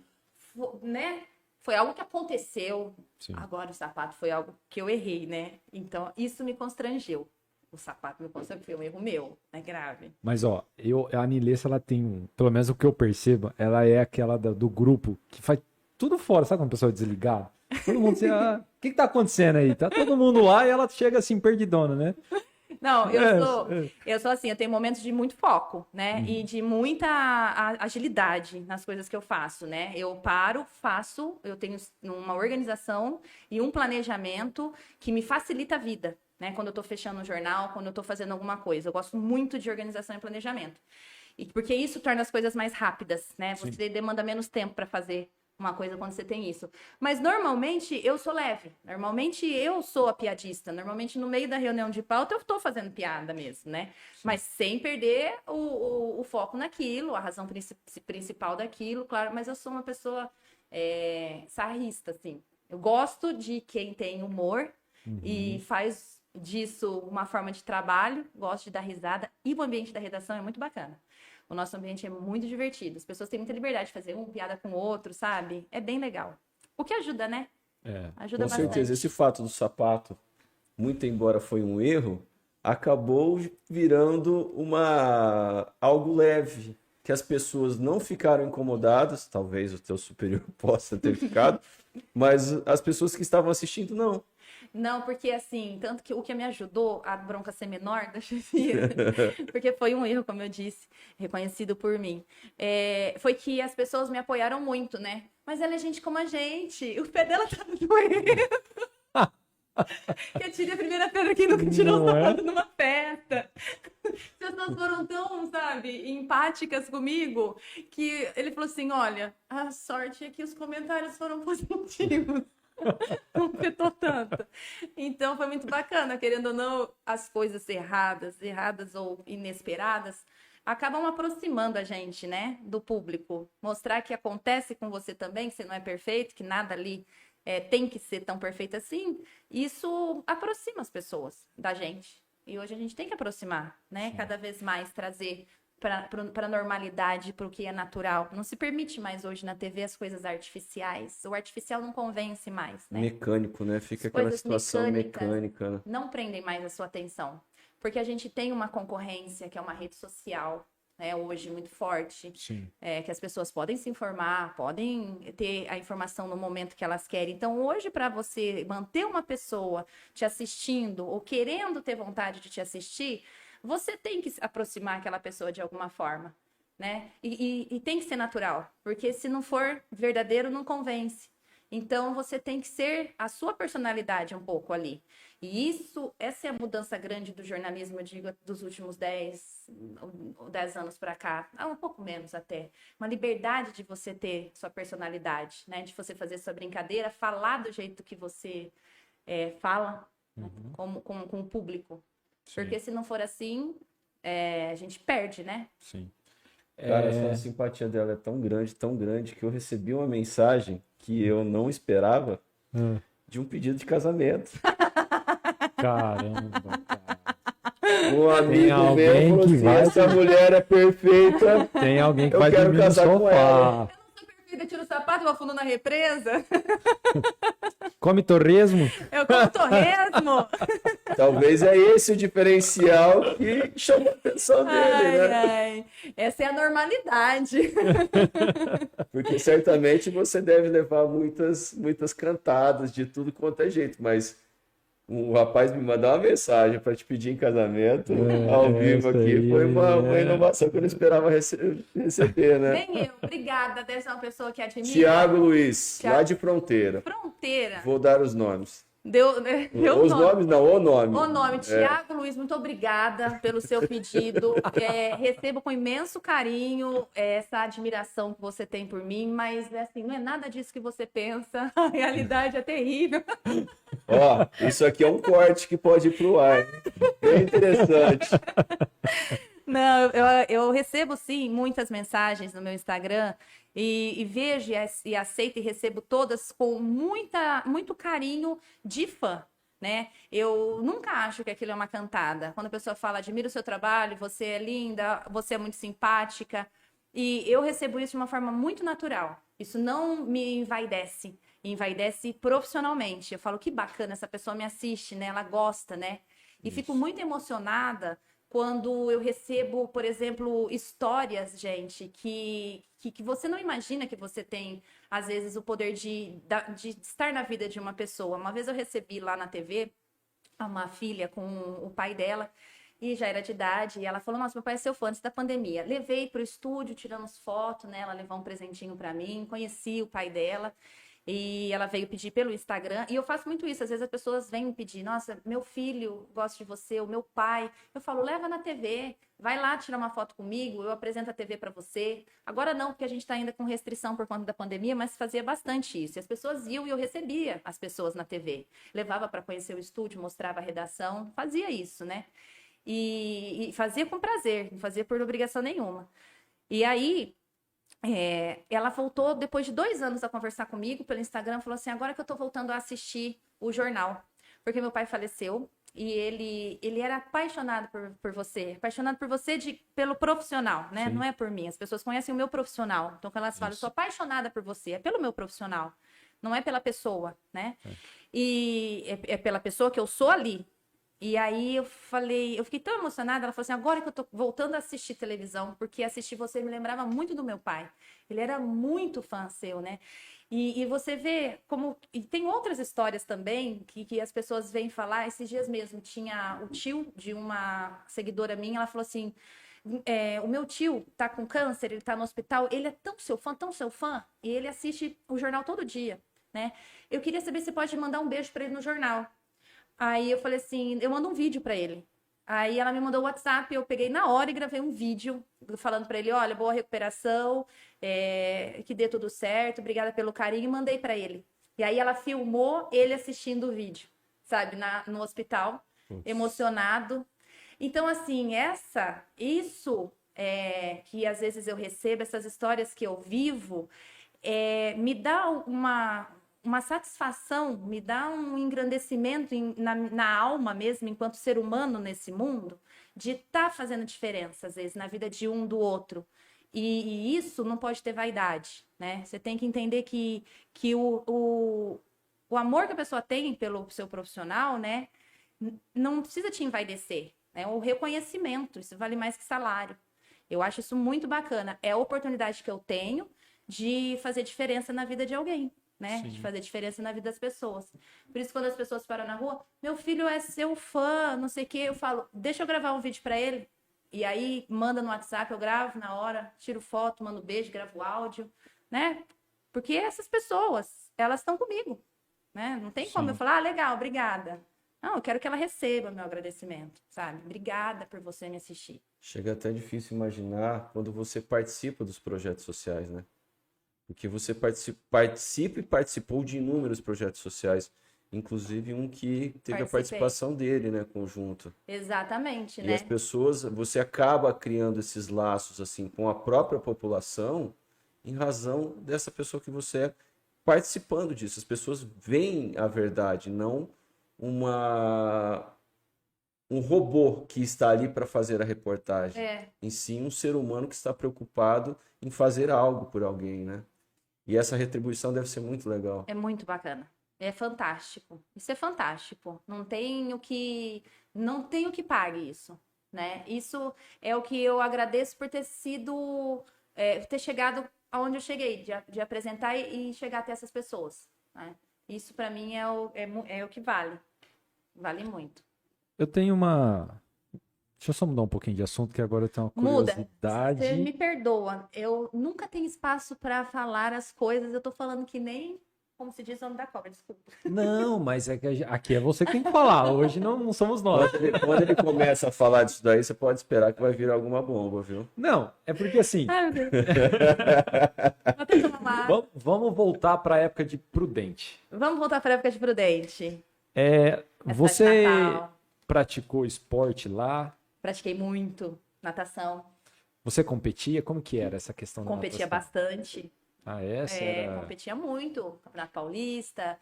né? Foi algo que aconteceu. Sim. Agora o sapato foi algo que eu errei, né? Então, isso me constrangeu. O sapato me constrangeu, foi um erro meu, né? Grave. Mas, ó, a Anilessa, ela tem, pelo menos o que eu percebo, ela é aquela do grupo que faz tudo fora, sabe quando a pessoa é desligada? Todo mundo assim, o que tá acontecendo aí? Tá todo mundo lá e ela chega assim, perdidona, né? Não, eu sou assim, eu tenho momentos de muito foco, né? E de muita agilidade nas coisas que eu faço, né? Eu paro, faço, eu tenho uma organização e um planejamento que me facilita a vida, né? Quando eu tô fechando um jornal, quando eu tô fazendo alguma coisa. Eu gosto muito de organização e planejamento. Porque isso torna as coisas mais rápidas, né? Você demanda menos tempo para fazer uma coisa quando você tem isso. Mas normalmente eu sou leve. Normalmente eu sou a piadista. Normalmente no meio da reunião de pauta eu estou fazendo piada mesmo, né? Sim. Mas sem perder o foco naquilo, a razão principal daquilo, claro. Mas eu sou uma pessoa sarrista, assim. Eu gosto de quem tem humor e faz disso uma forma de trabalho. Gosto de dar risada. E o ambiente da redação é muito bacana. O nosso ambiente é muito divertido. As pessoas têm muita liberdade de fazer piada com o outro, sabe? É bem legal. O que ajuda, né? Ajuda com bastante. certeza. Esse fato do sapato, muito embora foi um erro, acabou virando algo leve. Que as pessoas não ficaram incomodadas. Talvez o teu superior possa ter ficado. Mas as pessoas que estavam assistindo, não. Não, porque assim, tanto que o que me ajudou a bronca ser menor da chefia, porque foi um erro, como eu disse, reconhecido por mim, foi que as pessoas me apoiaram muito, né? Mas ela é gente como a gente, o pé dela tá doendo. Que eu tirei a primeira pedra que nunca tirou o sapato numa festa. As pessoas foram tão, sabe, empáticas comigo, que ele falou assim, olha, a sorte é que os comentários foram positivos. Não afetou tanto. Então foi muito bacana, querendo ou não, as coisas erradas ou inesperadas, acabam aproximando a gente, né, do público. Mostrar que acontece com você também, que você não é perfeito, que nada ali tem que ser tão perfeito assim, isso aproxima as pessoas da gente. E hoje a gente tem que aproximar, né, cada vez mais trazer para a normalidade, para o que é natural. Não se permite mais hoje na TV as coisas artificiais. O artificial não convence mais, né? Mecânico, né? Fica aquela situação mecânica, né? Não prendem mais a sua atenção. Porque a gente tem uma concorrência, que é uma rede social, né, hoje muito forte. Sim. Que as pessoas podem se informar, podem ter a informação no momento que elas querem. Então, hoje, para você manter uma pessoa te assistindo ou querendo ter vontade de te assistir, você tem que aproximar aquela pessoa de alguma forma. né? E tem que ser natural, porque se não for verdadeiro, não convence. Então, você tem que ser a sua personalidade um pouco ali. E essa é a mudança grande do jornalismo, eu digo, dos últimos 10 anos para cá, um pouco menos até. Uma liberdade de você ter sua personalidade, né? De você fazer sua brincadeira, falar do jeito que você fala, né? com o público. Sim. Porque se não for assim, a gente perde, né? Sim. Cara, essa simpatia dela é tão grande, que eu recebi uma mensagem que eu não esperava de um pedido de casamento. Caramba, cara. Um amigo alguém meu falou que assim, vai essa mulher é perfeita, Tem alguém que eu vai quero dormir no casar com ela. sofá. Eu tiro o sapato e vou fundo na represa. Come torresmo? Eu como torresmo. Talvez é esse o diferencial que chamou a atenção dele, né? Ai. Essa é a normalidade. Porque certamente você deve levar muitas cantadas de tudo quanto é jeito, mas o rapaz me mandou uma mensagem para te pedir em casamento ao vivo essa aqui. aí, Foi uma inovação que eu não esperava receber, né? Nem eu. Obrigada. Deve ser uma pessoa que admira. Tiago Luiz, Thiago. lá de Fronteira. Fronteira. Vou dar os nomes. Deu Os nomes não, o nome. O nome, Tiago Luiz, muito obrigada pelo seu pedido. Recebo com imenso carinho essa admiração que você tem por mim, mas assim, não é nada disso que você pensa. A realidade é terrível. Ó, isso aqui é um corte que pode ir pro ar. Bem interessante. Não, eu recebo sim muitas mensagens no meu Instagram e vejo e aceito e recebo todas com muito carinho de fã, né? Eu nunca acho que aquilo é uma cantada. Quando a pessoa fala, admiro o seu trabalho, você é linda, você é muito simpática. E eu recebo isso de uma forma muito natural. Isso não me envaidece profissionalmente. Eu falo, que bacana, essa pessoa me assiste, né? Ela gosta, né? E fico muito emocionada quando eu recebo, por exemplo, histórias, gente, que você não imagina que você tem, às vezes, o poder de estar na vida de uma pessoa. Uma vez eu recebi lá na TV uma filha com o pai dela, e já era de idade, e ela falou, nossa, meu pai é seu fã antes da pandemia. Levei para o estúdio, tiramos foto, né? Ela levou um presentinho para mim, conheci o pai dela. E ela veio pedir pelo Instagram, e eu faço muito isso, às vezes as pessoas vêm me pedir, nossa, meu filho gosta de você, o meu pai, eu falo, leva na TV, vai lá tirar uma foto comigo, eu apresento a TV para você. Agora não, porque a gente está ainda com restrição por conta da pandemia, mas fazia bastante isso, e as pessoas iam e eu recebia as pessoas na TV, levava para conhecer o estúdio, mostrava a redação, fazia isso, né? E fazia com prazer, não fazia por obrigação nenhuma. E aí... ela voltou depois de 2 anos a conversar comigo pelo Instagram, falou assim, agora que eu tô voltando a assistir o jornal, porque meu pai faleceu e ele era apaixonado por você, pelo profissional, né? Sim. Não é por mim, as pessoas conhecem o meu profissional, então quando elas falam, eu sou apaixonada por você, é pelo meu profissional, não é pela pessoa, né? E é pela pessoa que eu sou ali. E aí eu fiquei tão emocionada, ela falou assim, agora que eu tô voltando a assistir televisão, porque assistir você me lembrava muito do meu pai. Ele era muito fã seu, né? E você vê como... E tem outras histórias também que as pessoas vêm falar. Esses dias mesmo, tinha o tio de uma seguidora minha, ela falou assim, o meu tio tá com câncer, ele tá no hospital, ele é tão seu fã, e ele assiste o jornal todo dia, né? Eu queria saber se você pode mandar um beijo para ele no jornal. Aí eu falei assim, eu mando um vídeo pra ele. Aí ela me mandou o WhatsApp, eu peguei na hora e gravei um vídeo falando pra ele, olha, boa recuperação, que dê tudo certo, obrigada pelo carinho, e mandei pra ele. E aí ela filmou ele assistindo o vídeo, sabe, no hospital, emocionado. Então, assim, isso que às vezes eu recebo, essas histórias que eu vivo, me dá uma satisfação, me dá um engrandecimento na alma mesmo, enquanto ser humano nesse mundo, de estar fazendo diferença, às vezes, na vida de um do outro. E isso não pode ter vaidade, né? Você tem que entender que o amor que a pessoa tem pelo seu profissional, né, não precisa te envaidecer. É o reconhecimento, isso vale mais que salário. Eu acho isso muito bacana. É a oportunidade que eu tenho de fazer diferença na vida de alguém. Né? De fazer diferença na vida das pessoas. Por isso, quando as pessoas param na rua, meu filho é seu fã, não sei o quê, eu falo, deixa eu gravar um vídeo pra ele, E aí manda no WhatsApp, eu gravo na hora, tiro foto, mando beijo, gravo áudio, né? Porque essas pessoas, elas estão comigo, né? Não tem como eu falar, legal, obrigada. Não, eu quero que ela receba meu agradecimento, sabe? Obrigada por você me assistir. Chega até difícil imaginar quando você participa dos projetos sociais, né? Porque você participa e participou de inúmeros projetos sociais, inclusive um que teve a participação dele, né, conjunto. Exatamente, E né? as pessoas, você acaba criando esses laços assim com a própria população em razão dessa pessoa que você é participando disso. As pessoas veem a verdade, não um robô que está ali para fazer a reportagem. Em si, um ser humano que está preocupado em fazer algo por alguém, né? E essa retribuição deve ser muito legal. É muito bacana. É fantástico. Isso é fantástico. Não tem o que pague isso, né? Isso é o que eu agradeço por ter sido, ter chegado aonde eu cheguei, de apresentar e chegar até essas pessoas, né? Isso para mim é o que vale. Vale muito. Eu tenho uma... Deixa eu só mudar um pouquinho de assunto, que agora eu tenho uma curiosidade. Você me perdoa. Eu nunca tenho espaço para falar as coisas. Eu tô falando que nem, como se diz, o nome da cobra, desculpa. Não, mas é que aqui é você que tem que falar. Hoje não somos nós. Quando ele começa a falar disso daí, você pode esperar que vai vir alguma bomba, viu? Não, é porque assim... Ai, meu Deus. Vou até tomar uma água. Vamos voltar para a época de Prudente. Vamos voltar para a época de Prudente. Você praticou esporte lá? Pratiquei muito natação. Você competia? Como que era essa questão da Competia natação? bastante. Ah, essa era... Competia muito. Campeonato Paulista,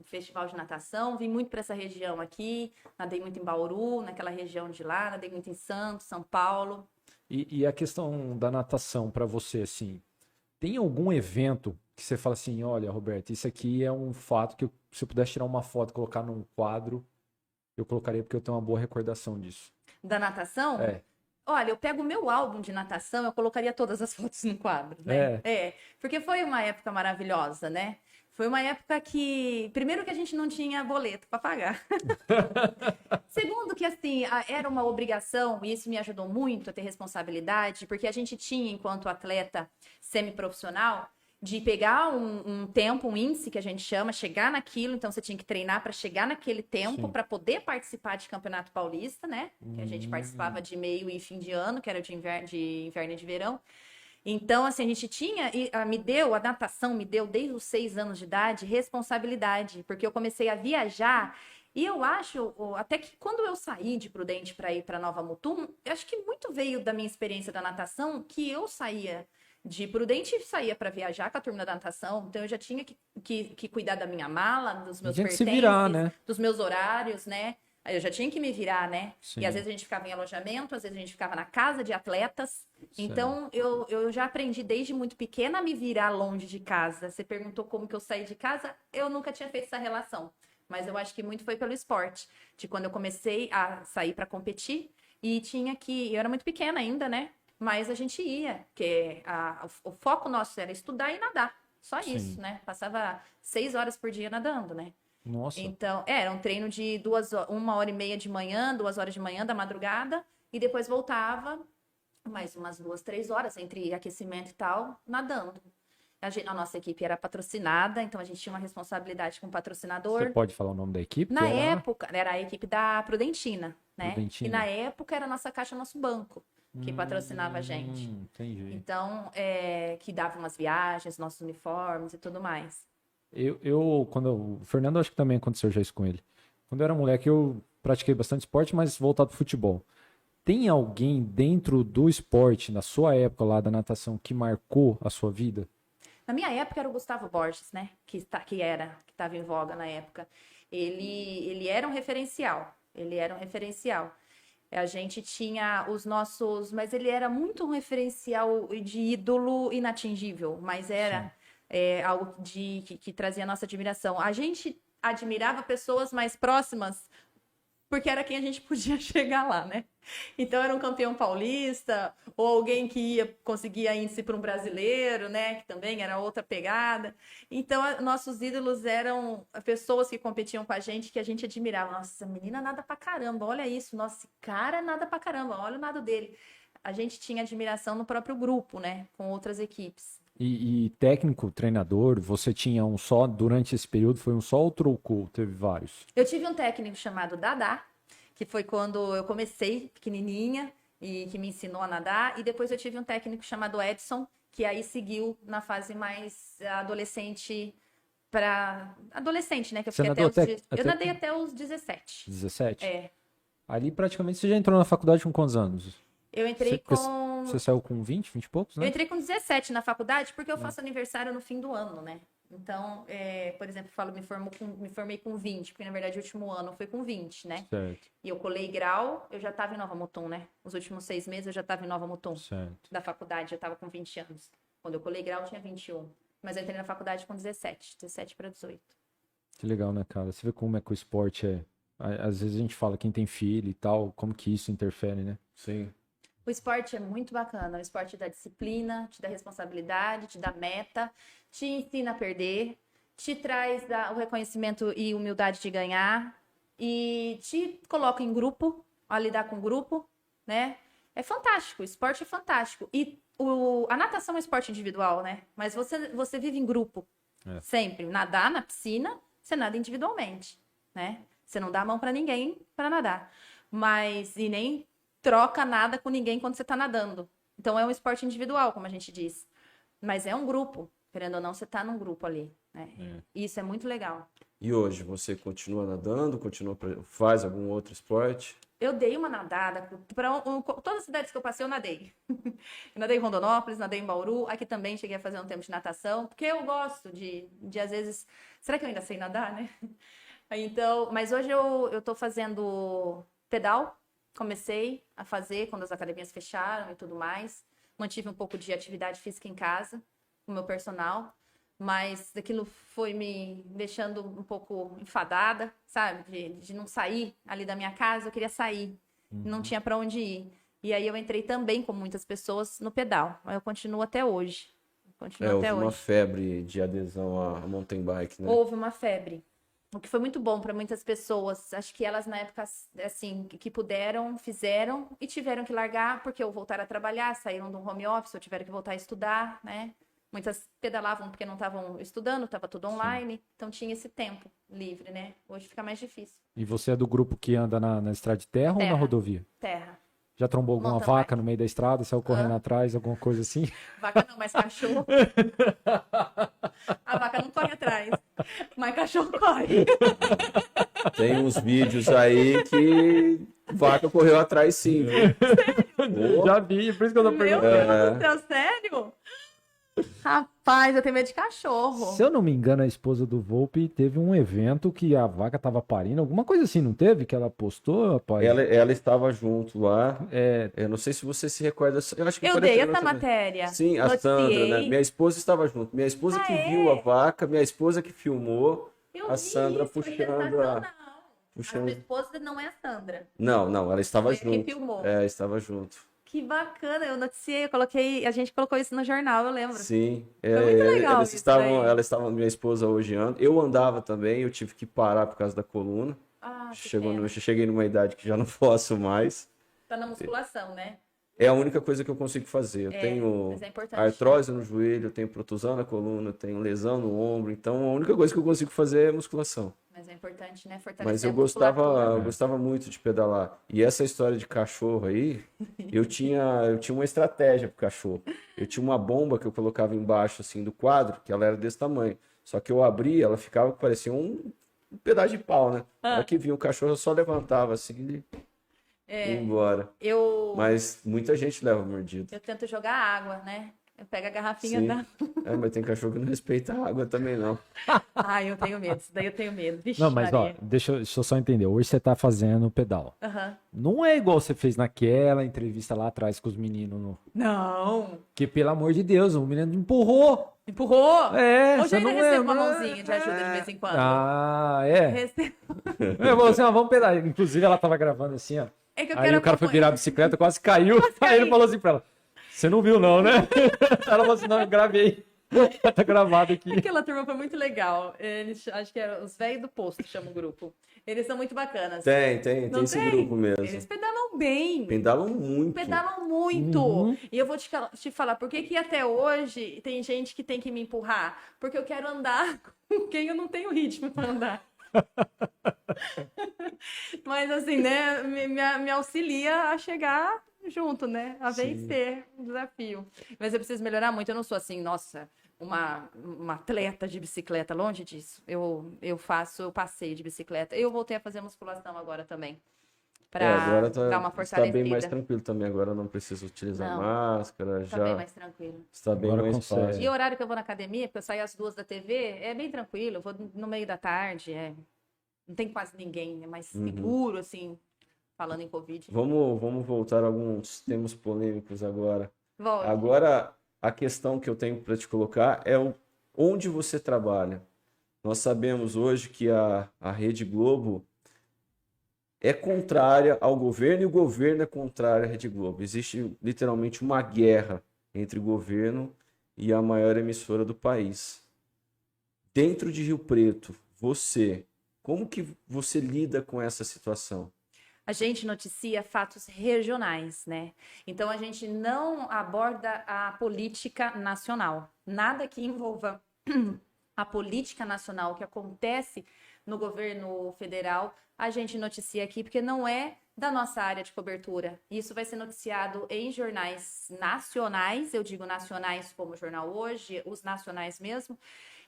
festival de natação. Vim muito para essa região aqui. Nadei muito em Bauru, naquela região de lá. Nadei muito em Santos, São Paulo. E a questão da natação para você, assim, tem algum evento que você fala assim, olha, Roberto, isso aqui é um fato que se eu pudesse tirar uma foto e colocar num quadro, eu colocaria porque eu tenho uma boa recordação disso. Da natação? Olha, eu pego o meu álbum de natação, eu colocaria todas as fotos no quadro, né? Porque foi uma época maravilhosa, né? Foi uma época que, primeiro que a gente não tinha boleto para pagar. Segundo que, assim, era uma obrigação, e isso me ajudou muito a ter responsabilidade, porque a gente tinha, enquanto atleta semiprofissional, de pegar um tempo, um índice que a gente chama, chegar naquilo, então você tinha que treinar para chegar naquele tempo para poder participar de Campeonato Paulista, né? Que a gente participava de meio e fim de ano, que era de inverno e de verão. Então, assim, a gente tinha, a natação me deu desde os 6 anos de idade responsabilidade, porque eu comecei a viajar. E eu acho, até que quando eu saí de Prudente para ir para Nova Mutum, eu acho que muito veio da minha experiência da natação, que eu saía de Prudente e saía para viajar com a turma da natação. Então eu já tinha que cuidar da minha mala, dos meus pertences, se virar, né? dos meus horários, né? Aí eu já tinha que me virar, né? Sim. E às vezes a gente ficava em alojamento, às vezes a gente ficava na casa de atletas. Então eu já aprendi desde muito pequena a me virar longe de casa. Você perguntou como que eu saí de casa, eu nunca tinha feito essa relação. Mas eu acho que muito foi pelo esporte. De quando eu comecei a sair para competir e eu era muito pequena ainda, né? Mas a gente ia, porque o foco nosso era estudar e nadar. Só isso, né? Passava 6 horas por dia nadando, né? Nossa. Então, era um treino de 1h30 de manhã, 2 horas de manhã da madrugada, e depois voltava mais umas 2, 3 horas entre aquecimento e tal, nadando. A nossa equipe era patrocinada, então a gente tinha uma responsabilidade com o patrocinador. Você pode falar o nome da equipe? Na época, era a equipe da Prudentina, né? Prudentina. E na época era a nossa Caixa Nosso Banco, que patrocinava a gente. Entendi. Então, que dava umas viagens, nossos uniformes e tudo mais. O Fernando, acho que também aconteceu já isso com ele. Quando eu era moleque, eu pratiquei bastante esporte, mas voltado pro futebol. Tem alguém dentro do esporte, na sua época lá da natação, que marcou a sua vida? Na minha época era o Gustavo Borges, né? Que estava em voga na época. Ele era um referencial. A gente tinha os nossos... Mas ele era muito um referencial de ídolo inatingível. Mas era algo que trazia a nossa admiração. A gente admirava pessoas mais próximas porque era quem a gente podia chegar lá, né? Então era um campeão paulista, ou alguém que conseguia índice para um brasileiro, né? Que também era outra pegada. Então, nossos ídolos eram pessoas que competiam com a gente admirava. Nossa, essa menina nada pra caramba, olha isso. Nossa, esse cara nada pra caramba, olha o nado dele. A gente tinha admiração no próprio grupo, né? Com outras equipes. E técnico, treinador, você tinha um só, durante esse período, foi um só ou trocou? Teve vários? Eu tive um técnico chamado Dadá, que foi quando eu comecei pequenininha e que me ensinou a nadar. E depois eu tive um técnico chamado Edson, que aí seguiu na fase mais adolescente para adolescente, né? Que eu Você fiquei nadou eu nadei até os 17. 17? É. Ali praticamente você já entrou na faculdade com quantos anos? Eu entrei Você saiu com 20 e poucos, né? Eu entrei com 17 na faculdade porque eu faço aniversário no fim do ano, né? Então, por exemplo, eu falo, me formei com 20, porque na verdade o último ano foi com 20, né? Certo. E eu colei grau, eu já estava em Nova Mutum, né? Os últimos 6 meses eu já estava em Nova Mutum. Certo. Da faculdade, eu estava com 20 anos. Quando eu colei grau, eu tinha 21. Mas eu entrei na faculdade com 17 para 18. Que legal, né, cara? Você vê como é que o esporte é. Às vezes a gente fala quem tem filho e tal, como que isso interfere, né? Sim. O esporte é muito bacana. O esporte te dá disciplina, te dá responsabilidade, te dá meta, te ensina a perder, te traz o reconhecimento e humildade de ganhar e te coloca em grupo, a lidar com grupo, né? É fantástico, o esporte é fantástico. E a natação é um esporte individual, né? Mas você vive em grupo, sempre. Nadar na piscina, você nada individualmente, né? Você não dá a mão para ninguém para nadar. E nem troca nada com ninguém quando você está nadando. Então é um esporte individual, como a gente diz. Mas é um grupo. Querendo ou não, você está num grupo ali, né? E isso é muito legal. E hoje, você continua nadando? Faz algum outro esporte? Eu dei uma nadada. Todas as cidades que eu passei, eu nadei. Eu nadei em Rondonópolis, nadei em Bauru. Aqui também cheguei a fazer um tempo de natação. Porque eu gosto de às vezes... Será que eu ainda sei nadar, né? Então, mas hoje eu tô fazendo pedal. Comecei a fazer quando as academias fecharam e tudo mais. Mantive um pouco de atividade física em casa, com o meu personal. Mas aquilo foi me deixando um pouco enfadada, sabe? De não sair ali da minha casa, eu queria sair. Não tinha para onde ir. E aí eu entrei também, com muitas pessoas, no pedal. Mas eu continuo até hoje. Houve uma febre de adesão a mountain bike, né? Houve uma febre. O que foi muito bom para muitas pessoas. Acho que elas, na época, assim, que puderam, fizeram e tiveram que largar, porque ou voltaram a trabalhar, saíram do home office, ou tiveram que voltar a estudar, né? Muitas pedalavam porque não estavam estudando, estava tudo online, sim. Então tinha esse tempo livre, né? Hoje fica mais difícil. E você é do grupo que anda na estrada de terra ou na rodovia? Terra. Já trombou alguma vaca no meio da estrada, saiu correndo atrás, alguma coisa assim? Vaca não, mas cachorro. A vaca não corre atrás, mas cachorro corre. Tem uns vídeos aí que vaca correu atrás sim, viu? Sério? Já vi, por isso que eu tô perguntando. Meu Deus do céu, sério? Rapaz, eu tenho medo de cachorro. Se eu não me engano, a esposa do Volpe teve um evento que a vaca tava parindo, alguma coisa assim, não teve? Que ela postou, rapaz? Ela estava junto lá. Eu não sei se você se recorda. Eu acho que eu dei essa matéria. Sim, a Sandra, né? Minha esposa estava junto. Minha esposa que viu a vaca, minha esposa que filmou, a Sandra puxando a... A sua esposa não é a Sandra. Não, ela estava junto. Quem filmou. Estava junto. Que bacana, eu noticiei, a gente colocou isso no jornal, eu lembro. Sim. Foi muito legal isso ela estava, minha esposa hoje anda. Eu andava também, eu tive que parar por causa da coluna. Cheguei numa idade que já não posso mais. Tá na musculação, né? É a única coisa que eu consigo fazer. Eu tenho artrose no joelho, eu tenho protusão na coluna, eu tenho lesão no ombro. Então, a única coisa que eu consigo fazer é musculação. Mas é importante, né? Fortalecer Mas eu gostava muito de pedalar. E essa história de cachorro aí, eu tinha uma estratégia pro cachorro. Eu tinha uma bomba que eu colocava embaixo, assim, do quadro, que ela era desse tamanho. Só que eu abria, ela ficava, parecia um pedaço de pau, né? Na hora que vinha o cachorro, eu só levantava, assim, e ia embora. Mas muita gente leva mordida. Eu tento jogar água, né? Eu pego a garrafinha Sim. da... Mas tem cachorro que não respeita a água também, não. Ai, eu tenho medo. Isso daí eu tenho medo. Vixe, Não, mas ó, Maria. deixa eu só entender. Hoje você tá fazendo pedal. Aham. Não é igual você fez naquela entrevista lá atrás com os meninos. Não. Que, pelo amor de Deus, o menino empurrou. Empurrou? É, Hoje você eu ainda não recebo uma lembra. mãozinha de ajuda de vez em quando. Ah, é? Recebo. Eu falei assim, ó, vamos pedalar. Inclusive, ela tava gravando assim, ó. É que eu Aí quero o cara foi acompanhar. virar a bicicleta, quase caiu. Aí ele caí. falou assim pra ela, você não viu não, né? Ela falou assim, não, eu gravei. Tá gravado aqui. Aquela turma foi muito legal. Eles, acho que é os velhos do posto, chama o grupo. Eles são muito bacanas. Tem Não esse tem? grupo mesmo. Eles pedalam bem. Pedalam muito. Pedalam muito. Uhum. E eu vou te falar, por que que até hoje tem gente que tem que me empurrar? Porque eu quero andar com quem eu não tenho ritmo para andar. Mas assim, né, me auxilia a chegar junto, né, a vencer o desafio. Mas eu preciso melhorar muito, eu não sou assim, nossa, uma atleta de bicicleta, longe disso. Eu passeio de bicicleta. Eu voltei a fazer musculação agora também, para Agora dar uma está fortalecida. bem mais tranquilo também. Agora não precisa utilizar Não, máscara, Tá já bem mais tranquilo. está bem Agora mais consegue. fácil. E o horário que eu vou na academia, porque eu saio às 2 da TV, é bem tranquilo. Eu vou no meio da tarde, não tem quase ninguém, é mais seguro, assim, falando em Covid. Vamos voltar a alguns temas polêmicos agora. Volte. Agora, a questão que eu tenho para te colocar é onde você trabalha. Nós sabemos hoje que a Rede Globo é contrária ao governo e o governo é contrário à Rede Globo. Existe literalmente uma guerra entre o governo e a maior emissora do país. Dentro de Rio Preto, como que você lida com essa situação? A gente noticia fatos regionais, né? Então a gente não aborda a política nacional. Nada que envolva a política nacional que acontece no governo federal, a gente noticia aqui, porque não é da nossa área de cobertura. Isso vai ser noticiado em jornais nacionais, eu digo nacionais como o Jornal Hoje, os nacionais mesmo.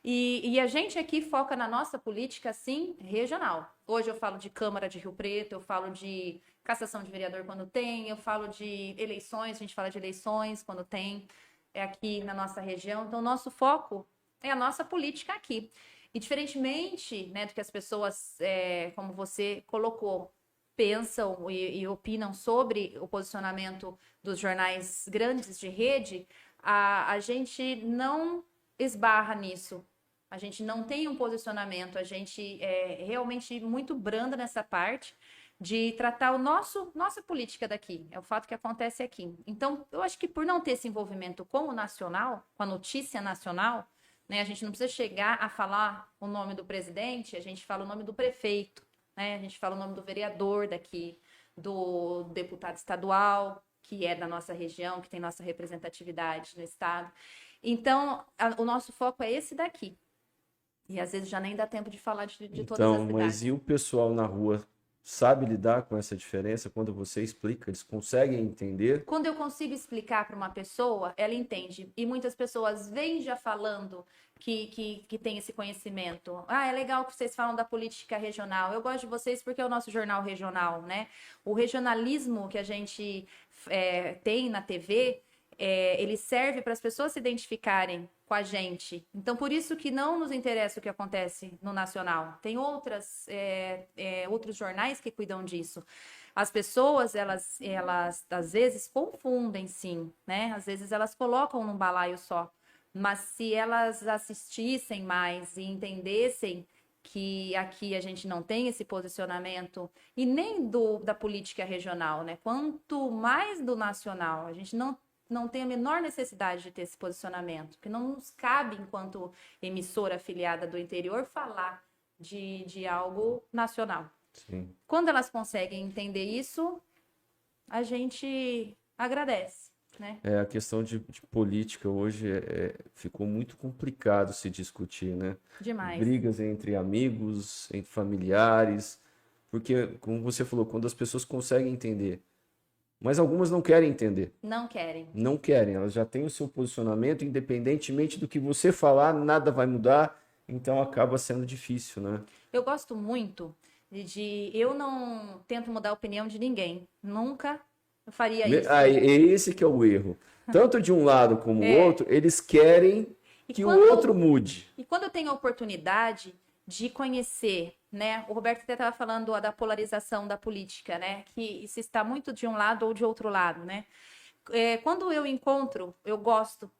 E a gente aqui foca na nossa política, sim, regional. Hoje eu falo de Câmara de Rio Preto, eu falo de cassação de vereador quando tem, eu falo de eleições, a gente fala de eleições quando tem, é aqui na nossa região. Então, o nosso foco é a nossa política aqui. E diferentemente, né, do que as pessoas, como você colocou, pensam e opinam sobre o posicionamento dos jornais grandes de rede, a gente não esbarra nisso. A gente não tem um posicionamento, a gente é realmente muito branda nessa parte de tratar nossa política daqui, é o fato que acontece aqui. Então, eu acho que por não ter esse envolvimento com o nacional, com a notícia nacional, né, a gente não precisa chegar a falar o nome do presidente, a gente fala o nome do prefeito, né, a gente fala o nome do vereador daqui, do deputado estadual, que é da nossa região, que tem nossa representatividade no estado. Então, o nosso foco é esse daqui. E às vezes já nem dá tempo de falar de todas as cidades. Mas e o pessoal na rua sabe lidar com essa diferença quando você explica? Eles conseguem entender? Quando eu consigo explicar para uma pessoa, ela entende. E muitas pessoas vêm já falando que tem esse conhecimento. Ah, é legal que vocês falam da política regional. Eu gosto de vocês porque é o nosso jornal regional, né? O regionalismo que a gente tem na TV, ele serve para as pessoas se identificarem com a gente. Então, por isso que não nos interessa o que acontece no nacional. Tem outros jornais que cuidam disso. As pessoas, elas às vezes confundem, sim, né? Às vezes elas colocam num balaio só. Mas se elas assistissem mais e entendessem que aqui a gente não tem esse posicionamento e nem da política regional, né? Quanto mais do nacional, a gente não tem a menor necessidade de ter esse posicionamento, porque não nos cabe, enquanto emissora afiliada do interior, falar de algo nacional. Sim. Quando elas conseguem entender isso, a gente agradece, né? A questão de política hoje ficou muito complicado se discutir, né? Demais. Brigas entre amigos, entre familiares, porque, como você falou, quando as pessoas conseguem entender, mas algumas não querem entender. Não querem. Não querem, elas já têm o seu posicionamento, independentemente do que você falar, nada vai mudar, então acaba sendo difícil, né? Eu gosto muito eu não tento mudar a opinião de ninguém. Nunca eu faria isso. Esse que é o erro. tanto de um lado como o outro, eles querem E que quando- o outro mude. E quando eu tenho a oportunidade de conhecer, né? O Roberto até estava falando da polarização da política, né? Que se está muito de um lado ou de outro lado, né? Quando eu gosto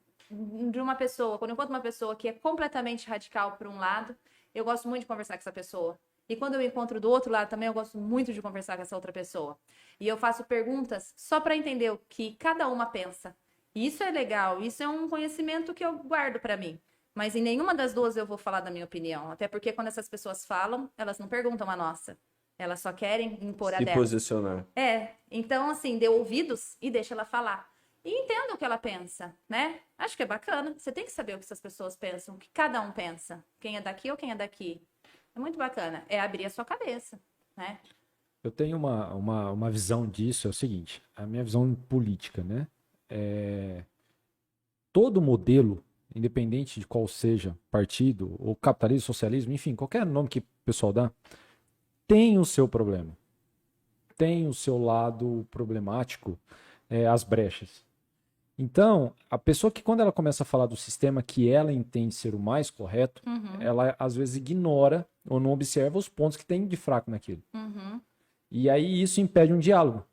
de uma pessoa, quando eu encontro uma pessoa que é completamente radical por um lado, eu gosto muito de conversar com essa pessoa. E quando eu encontro do outro lado também, eu gosto muito de conversar com essa outra pessoa. E eu faço perguntas só para entender o que cada uma pensa. E isso é legal, isso é um conhecimento que eu guardo para mim. Mas em nenhuma das duas eu vou falar da minha opinião. Até porque quando essas pessoas falam, elas não perguntam a nossa. Elas só querem impor a Se dela. posicionar. Então assim, dê ouvidos e deixa ela falar. E entenda o que ela pensa, né? Acho que é bacana. Você tem que saber o que essas pessoas pensam, o que cada um pensa. Quem é daqui ou quem é daqui. É muito bacana. É abrir a sua cabeça, né? Eu tenho uma visão disso, é o seguinte, a minha visão política, né? Todo modelo, independente de qual seja partido, ou capitalismo, socialismo, enfim, qualquer nome que o pessoal dá, tem o seu problema. Tem o seu lado problemático, as brechas. Então, a pessoa que quando ela começa a falar do sistema que ela entende ser o mais correto, ela às vezes ignora ou não observa os pontos que tem de fraco naquilo. E aí isso impede um diálogo.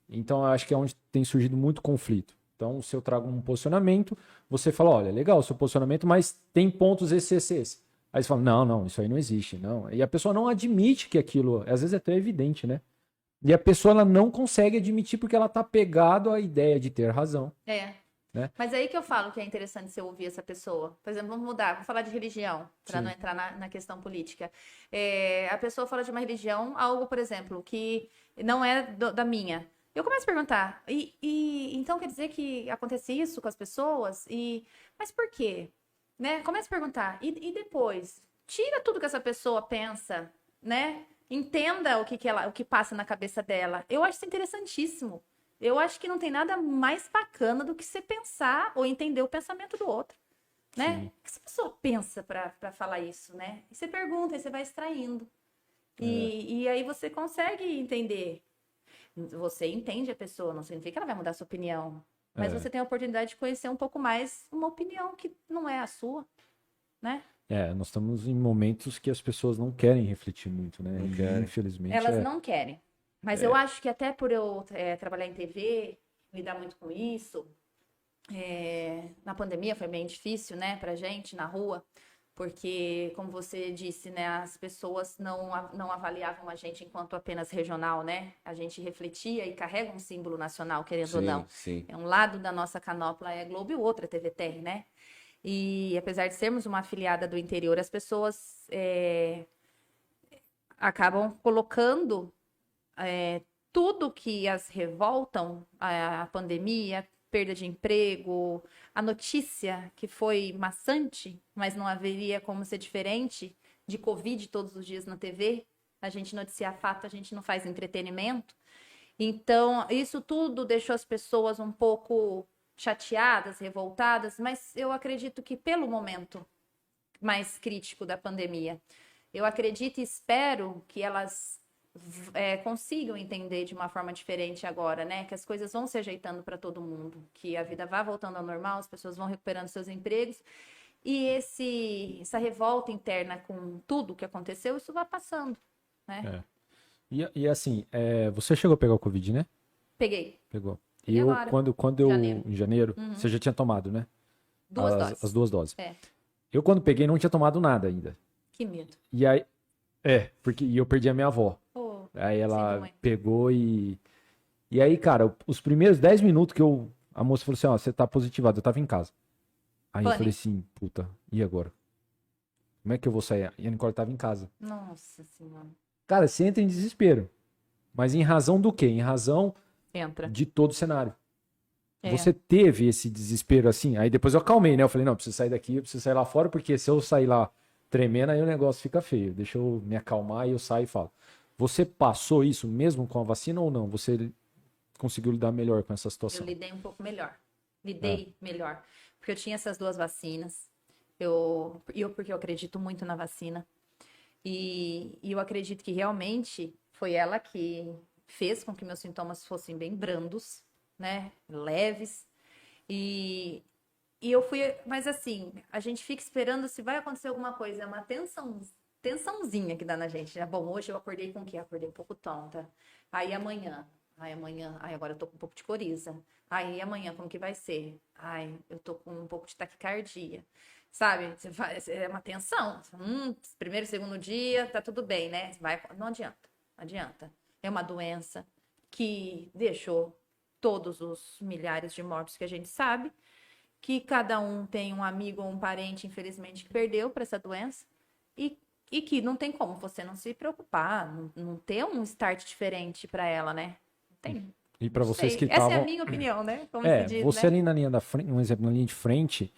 Então, eu acho que é onde tem surgido muito conflito. Então, se eu trago um posicionamento, você fala, olha, legal o seu posicionamento, mas tem pontos esses. Aí você fala, não, isso aí não existe, não. E a pessoa não admite que aquilo, às vezes é até evidente, né? E a pessoa ela não consegue admitir porque ela tá pegado à ideia de ter razão. Né? Mas é aí que eu falo que é interessante você ouvir essa pessoa. Por exemplo, vamos mudar, vamos falar de religião, para não entrar na questão política. A pessoa fala de uma religião, algo, por exemplo, que não é da minha. Eu começo a perguntar, então quer dizer que acontece isso com as pessoas? Mas por quê? Né? Começa a perguntar. E depois, tira tudo que essa pessoa pensa, né? Entenda o que passa na cabeça dela. Eu acho isso interessantíssimo. Eu acho que não tem nada mais bacana do que você pensar ou entender o pensamento do outro, né? O que essa pessoa pensa para falar isso, né? E você pergunta, e você vai extraindo. E aí você consegue entender. Você entende a pessoa, não significa que ela vai mudar a sua opinião. Mas você tem a oportunidade de conhecer um pouco mais uma opinião que não é a sua, né? Nós estamos em momentos que as pessoas não querem refletir muito, né? Não querem. Infelizmente. Elas não querem. Mas eu acho que até por eu trabalhar em TV, lidar muito com isso, na pandemia foi bem difícil, né, pra gente, na rua, porque, como você disse, né, as pessoas não avaliavam a gente enquanto apenas regional, né? A gente refletia e carrega um símbolo nacional, querendo ou não. Sim. Um lado da nossa canopla é Globo e o outro é TVT, né? E apesar de sermos uma afiliada do interior, as pessoas acabam colocando tudo que as revoltam, a pandemia, perda de emprego, a notícia que foi maçante, mas não haveria como ser diferente, de Covid todos os dias na TV, a gente noticiar fato, a gente não faz entretenimento. Então, isso tudo deixou as pessoas um pouco chateadas, revoltadas, mas eu acredito que pelo momento mais crítico da pandemia, eu acredito e espero que elas consigam entender de uma forma diferente agora, né? Que as coisas vão se ajeitando para todo mundo, que a vida vai voltando ao normal, as pessoas vão recuperando seus empregos e essa revolta interna com tudo que aconteceu, isso vai passando, né? E assim, você chegou a pegar o Covid, né? Peguei. Pegou. E Eu, agora? quando eu, Janeiro. em janeiro, você já tinha tomado, né? Duas doses. As 2 doses. É. Eu, quando peguei, não tinha tomado nada ainda. Que medo. E aí, porque eu perdi a minha avó. Pô, Aí ela sinto muito. pegou e aí, cara, os primeiros 10 minutos que a moça falou assim, ó, você tá positivado, eu tava em casa. Aí eu Pânico. falei assim, puta, e agora? Como é que eu vou sair? E a Nicole tava em casa. Nossa Senhora. Cara, você entra em desespero. Mas em razão do quê? Em razão Entra. de todo o cenário. É. Você teve esse desespero assim? Aí depois eu acalmei, né? Eu falei, não, eu preciso sair daqui, eu preciso sair lá fora, porque se eu sair lá tremendo, aí o negócio fica feio. Deixa eu me acalmar e eu saio e falo. Você passou isso mesmo com a vacina ou não? Você conseguiu lidar melhor com essa Eu situação? lidei um pouco melhor. Lidei melhor. Porque eu tinha essas 2 vacinas. Porque eu acredito muito na vacina. E eu acredito que realmente foi ela que fez com que meus sintomas fossem bem brandos, né? Leves. E, e eu fui, mas assim, a gente fica esperando se vai acontecer alguma coisa, é uma tensãozinha que dá na gente, né? Bom, hoje eu acordei com o quê? Acordei um pouco tonta. Aí agora eu tô com um pouco de coriza. Aí amanhã, como que vai ser? Ai, eu tô com um pouco de taquicardia. Sabe? É uma tensão. Primeiro, segundo dia, tá tudo bem, né? Não adianta, não adianta. É uma doença que deixou todos os milhares de mortos que a gente sabe, que cada um tem um amigo ou um parente, infelizmente, que perdeu para essa doença, e que não tem como você não se preocupar, não ter um start diferente para ela, né? Não tem. E para Não vocês sei. que Essa é a estavam. minha opinião, né? Como se diz, Você né? ali na linha da frente, um exemplo, na linha de frente,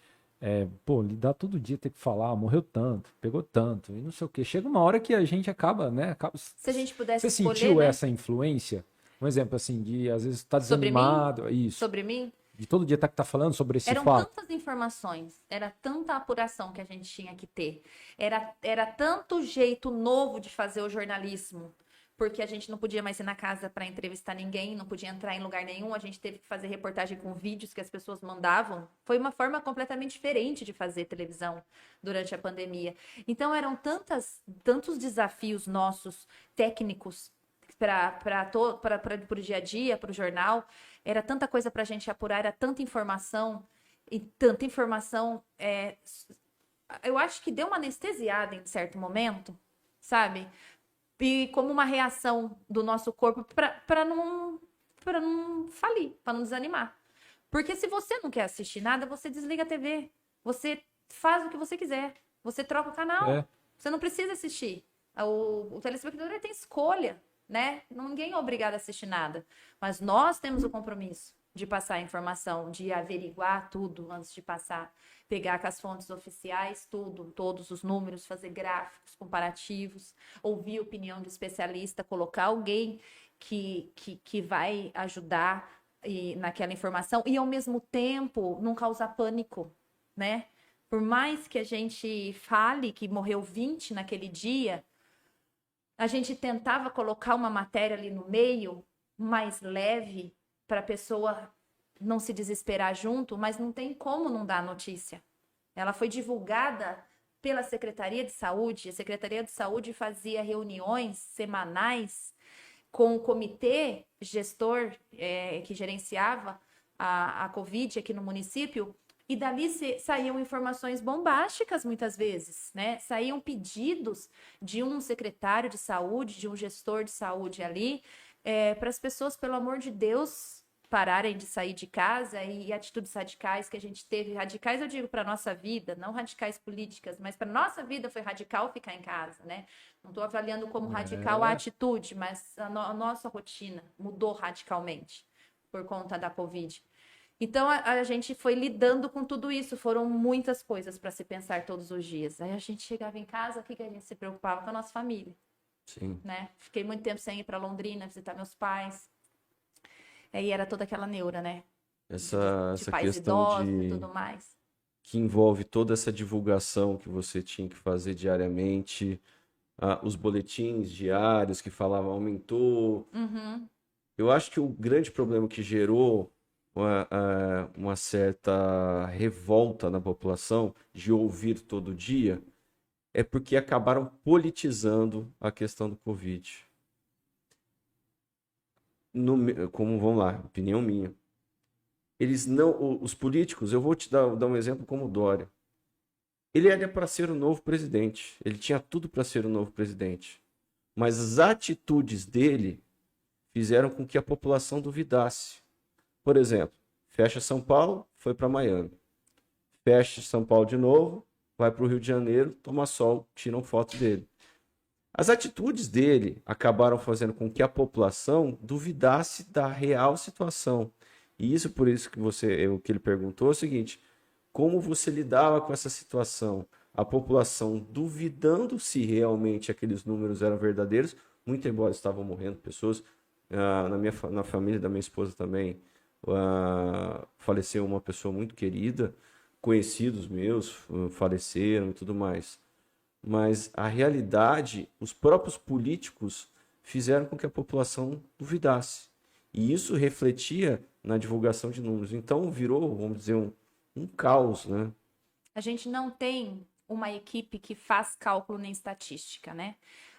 pô, lidar todo dia, ter que falar, morreu tanto, pegou tanto, e não sei o quê. Chega uma hora que a gente acaba, né? Se a gente pudesse Você escolher, sentiu né? essa influência? Um exemplo assim, de às vezes tá Sobre mim? desanimado, isso. Sobre mim? De todo dia tá falando sobre esse Eram fato. tantas informações, era tanta apuração que a gente tinha que ter, era tanto jeito novo de fazer o jornalismo, porque a gente não podia mais ir na casa para entrevistar ninguém, não podia entrar em lugar nenhum, a gente teve que fazer reportagem com vídeos que as pessoas mandavam. Foi uma forma completamente diferente de fazer televisão durante a pandemia. Então eram tantos desafios nossos, técnicos, para o dia a dia, para o jornal. Era tanta coisa para a gente apurar, era tanta informação, e tanta informação. Eu acho que deu uma anestesiada em certo momento, sabe? E como uma reação do nosso corpo para não falir, para não desanimar. Porque se você não quer assistir nada, você desliga a TV. Você faz o que você quiser. Você troca o canal. Você não precisa assistir. O telespectador tem escolha, né? Ninguém é obrigado a assistir nada. Mas nós temos o compromisso de passar a informação, de averiguar tudo antes de passar, pegar com as fontes oficiais, tudo, todos os números, fazer gráficos comparativos, ouvir a opinião de especialista, colocar alguém que vai ajudar naquela informação e, ao mesmo tempo, não causar pânico, né? Por mais que a gente fale que morreu 20 naquele dia, a gente tentava colocar uma matéria ali no meio, mais leve, para a pessoa não se desesperar junto, mas não tem como não dar a notícia. Ela foi divulgada pela Secretaria de Saúde. A Secretaria de Saúde fazia reuniões semanais com o comitê gestor que gerenciava a Covid aqui no município, e dali saíam informações bombásticas muitas vezes, né? Saíam pedidos de um secretário de saúde, de um gestor de saúde ali, para as pessoas, pelo amor de Deus, pararem de sair de casa, e atitudes radicais que a gente teve. Radicais, eu digo, para a nossa vida, não radicais políticas, mas para a nossa vida foi radical ficar em casa, né? Não estou avaliando como radical a atitude, mas a nossa rotina mudou radicalmente por conta da Covid. Então, a gente foi lidando com tudo isso. Foram muitas coisas para se pensar todos os dias. Aí a gente chegava em casa, o que a gente se preocupava? Com a nossa família. Sim. Né? Fiquei muito tempo sem ir para Londrina, visitar meus pais. E era toda aquela neura, né? Essa pais questão idosos e tudo mais. que envolve toda essa divulgação que você tinha que fazer diariamente, os boletins diários que falavam aumentou. Uhum. Eu acho que o grande problema que gerou uma certa revolta na população de ouvir todo dia é porque acabaram politizando a questão do Covid. Como, vamos lá, opinião minha. Eles não, os políticos, eu vou te dar um exemplo como o Dória. Ele era para ser o novo presidente, ele tinha tudo para ser o novo presidente, mas as atitudes dele fizeram com que a população duvidasse. Por exemplo, fecha São Paulo, foi para Miami. Fecha São Paulo de novo, vai para o Rio de Janeiro, toma sol, tiram foto dele. As atitudes dele acabaram fazendo com que a população duvidasse da real situação. E isso, por isso que o que ele perguntou é o seguinte: como você lidava com essa situação? A população duvidando se realmente aqueles números eram verdadeiros, muito embora estavam morrendo pessoas. Na família da minha esposa também faleceu uma pessoa muito querida, conhecidos meus faleceram e tudo mais. Mas a realidade, os próprios políticos fizeram com que a população duvidasse. E isso refletia na divulgação de números. Então virou, vamos dizer, um caos, né? A gente não tem uma equipe que faz cálculo nem estatística, né?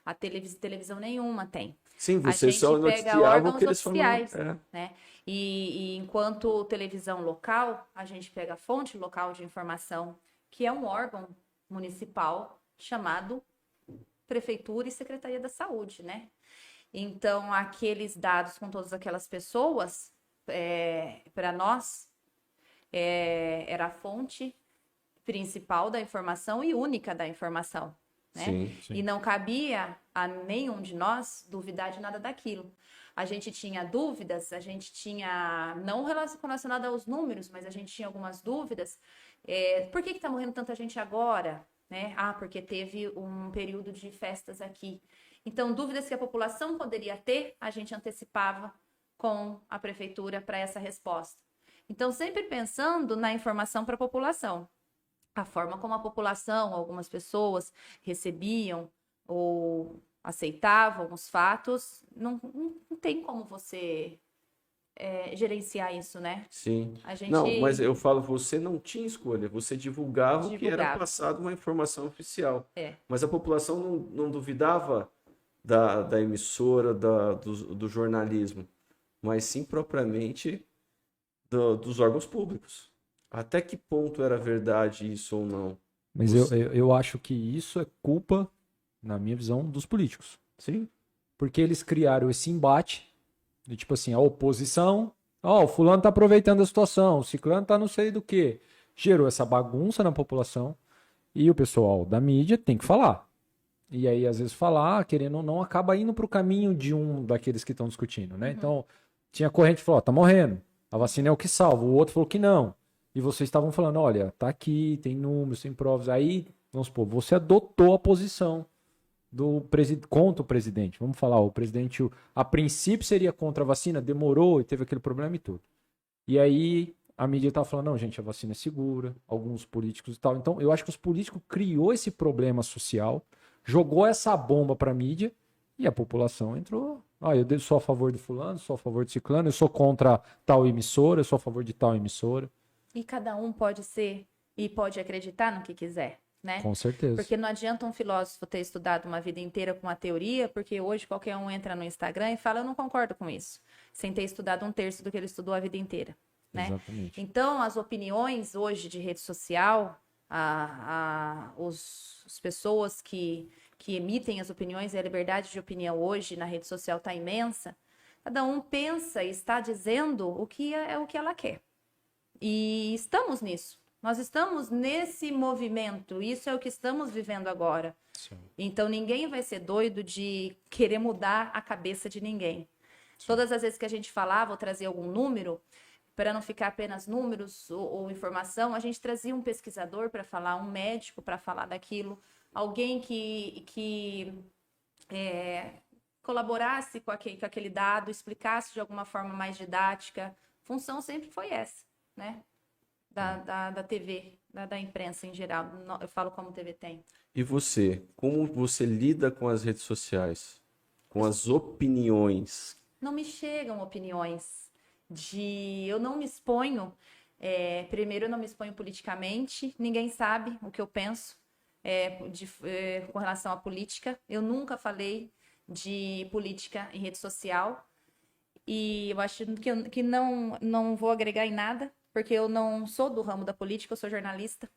A televisão nenhuma tem. Sim, A você gente só pega noticiava o órgãos que eles oficiais, falavam. né? E enquanto televisão local, a gente pega a fonte local de informação, que é um órgão municipal chamado Prefeitura e Secretaria da Saúde, né? Então, aqueles dados com todas aquelas pessoas, para nós, era a fonte principal da informação e única da informação, né? Sim. E não cabia a nenhum de nós duvidar de nada daquilo. A gente tinha dúvidas, a gente tinha, não relacionada aos números, mas a gente tinha algumas dúvidas. Por que está morrendo tanta gente agora? Né? Ah, porque teve um período de festas aqui. Então, dúvidas que a população poderia ter, a gente antecipava com a prefeitura para essa resposta. Então, sempre pensando na informação para a população. A forma como a população, algumas pessoas recebiam ou aceitavam os fatos, não tem como você gerenciar isso, né? Sim. A gente Não, mas eu falo, você não tinha escolha, você divulgava o que era Divulgava. passado uma informação oficial. É. Mas a população não duvidava da emissora, do jornalismo, mas sim propriamente dos órgãos públicos. Até que ponto era verdade isso ou não? Mas eu acho que isso é culpa, na minha visão, dos políticos. Sim. Porque eles criaram esse embate de tipo assim, a oposição, o fulano tá aproveitando a situação, o ciclano tá não sei do que. Gerou essa bagunça na população e o pessoal da mídia tem que falar. E aí, às vezes, falar, querendo ou não, acaba indo pro caminho de um daqueles que estão discutindo, né? Então, tinha corrente que falou, tá morrendo, a vacina é o que salva. O outro falou que não. E vocês estavam falando, olha, tá aqui, tem números, tem provas. Aí, vamos supor, você adotou a posição contra o presidente. Vamos falar, o presidente, a princípio seria contra a vacina, demorou e teve aquele problema e tudo. E aí, a mídia tá falando, não, gente, a vacina é segura, alguns políticos e tal. Então, eu acho que os políticos criou esse problema social, jogou essa bomba pra mídia e a população entrou. Eu sou a favor do fulano, sou a favor do ciclano, eu sou contra tal emissora, eu sou a favor de tal emissora. E cada um pode ser e pode acreditar no que quiser, né? Com certeza. Porque não adianta um filósofo ter estudado uma vida inteira com uma teoria, porque hoje qualquer um entra no Instagram e fala, eu não concordo com isso, sem ter estudado um terço do que ele estudou a vida inteira, né? Exatamente. Então, as opiniões hoje de rede social, as pessoas que emitem as opiniões e a liberdade de opinião hoje na rede social está imensa, cada um pensa e está dizendo o que é o que ela quer. E estamos nisso. Nós estamos nesse movimento. Isso é o que estamos vivendo agora. Sim. Então, ninguém vai ser doido de querer mudar a cabeça de ninguém. Sim. Todas as vezes que a gente falava ou trazia algum número, para não ficar apenas números ou informação, a gente trazia um pesquisador para falar, um médico para falar daquilo, alguém que colaborasse com aquele dado, explicasse de alguma forma mais didática. A função sempre foi essa, né? Da TV, da imprensa em geral. Eu falo como TV tem. E você? Como você lida com as redes sociais? Com as opiniões? Não me chegam opiniões. Eu não me exponho. Primeiro, eu não me exponho politicamente. Ninguém sabe o que eu penso com relação à política. Eu nunca falei de política em rede social. E eu acho que não vou agregar em nada, porque eu não sou do ramo da política, eu sou jornalista.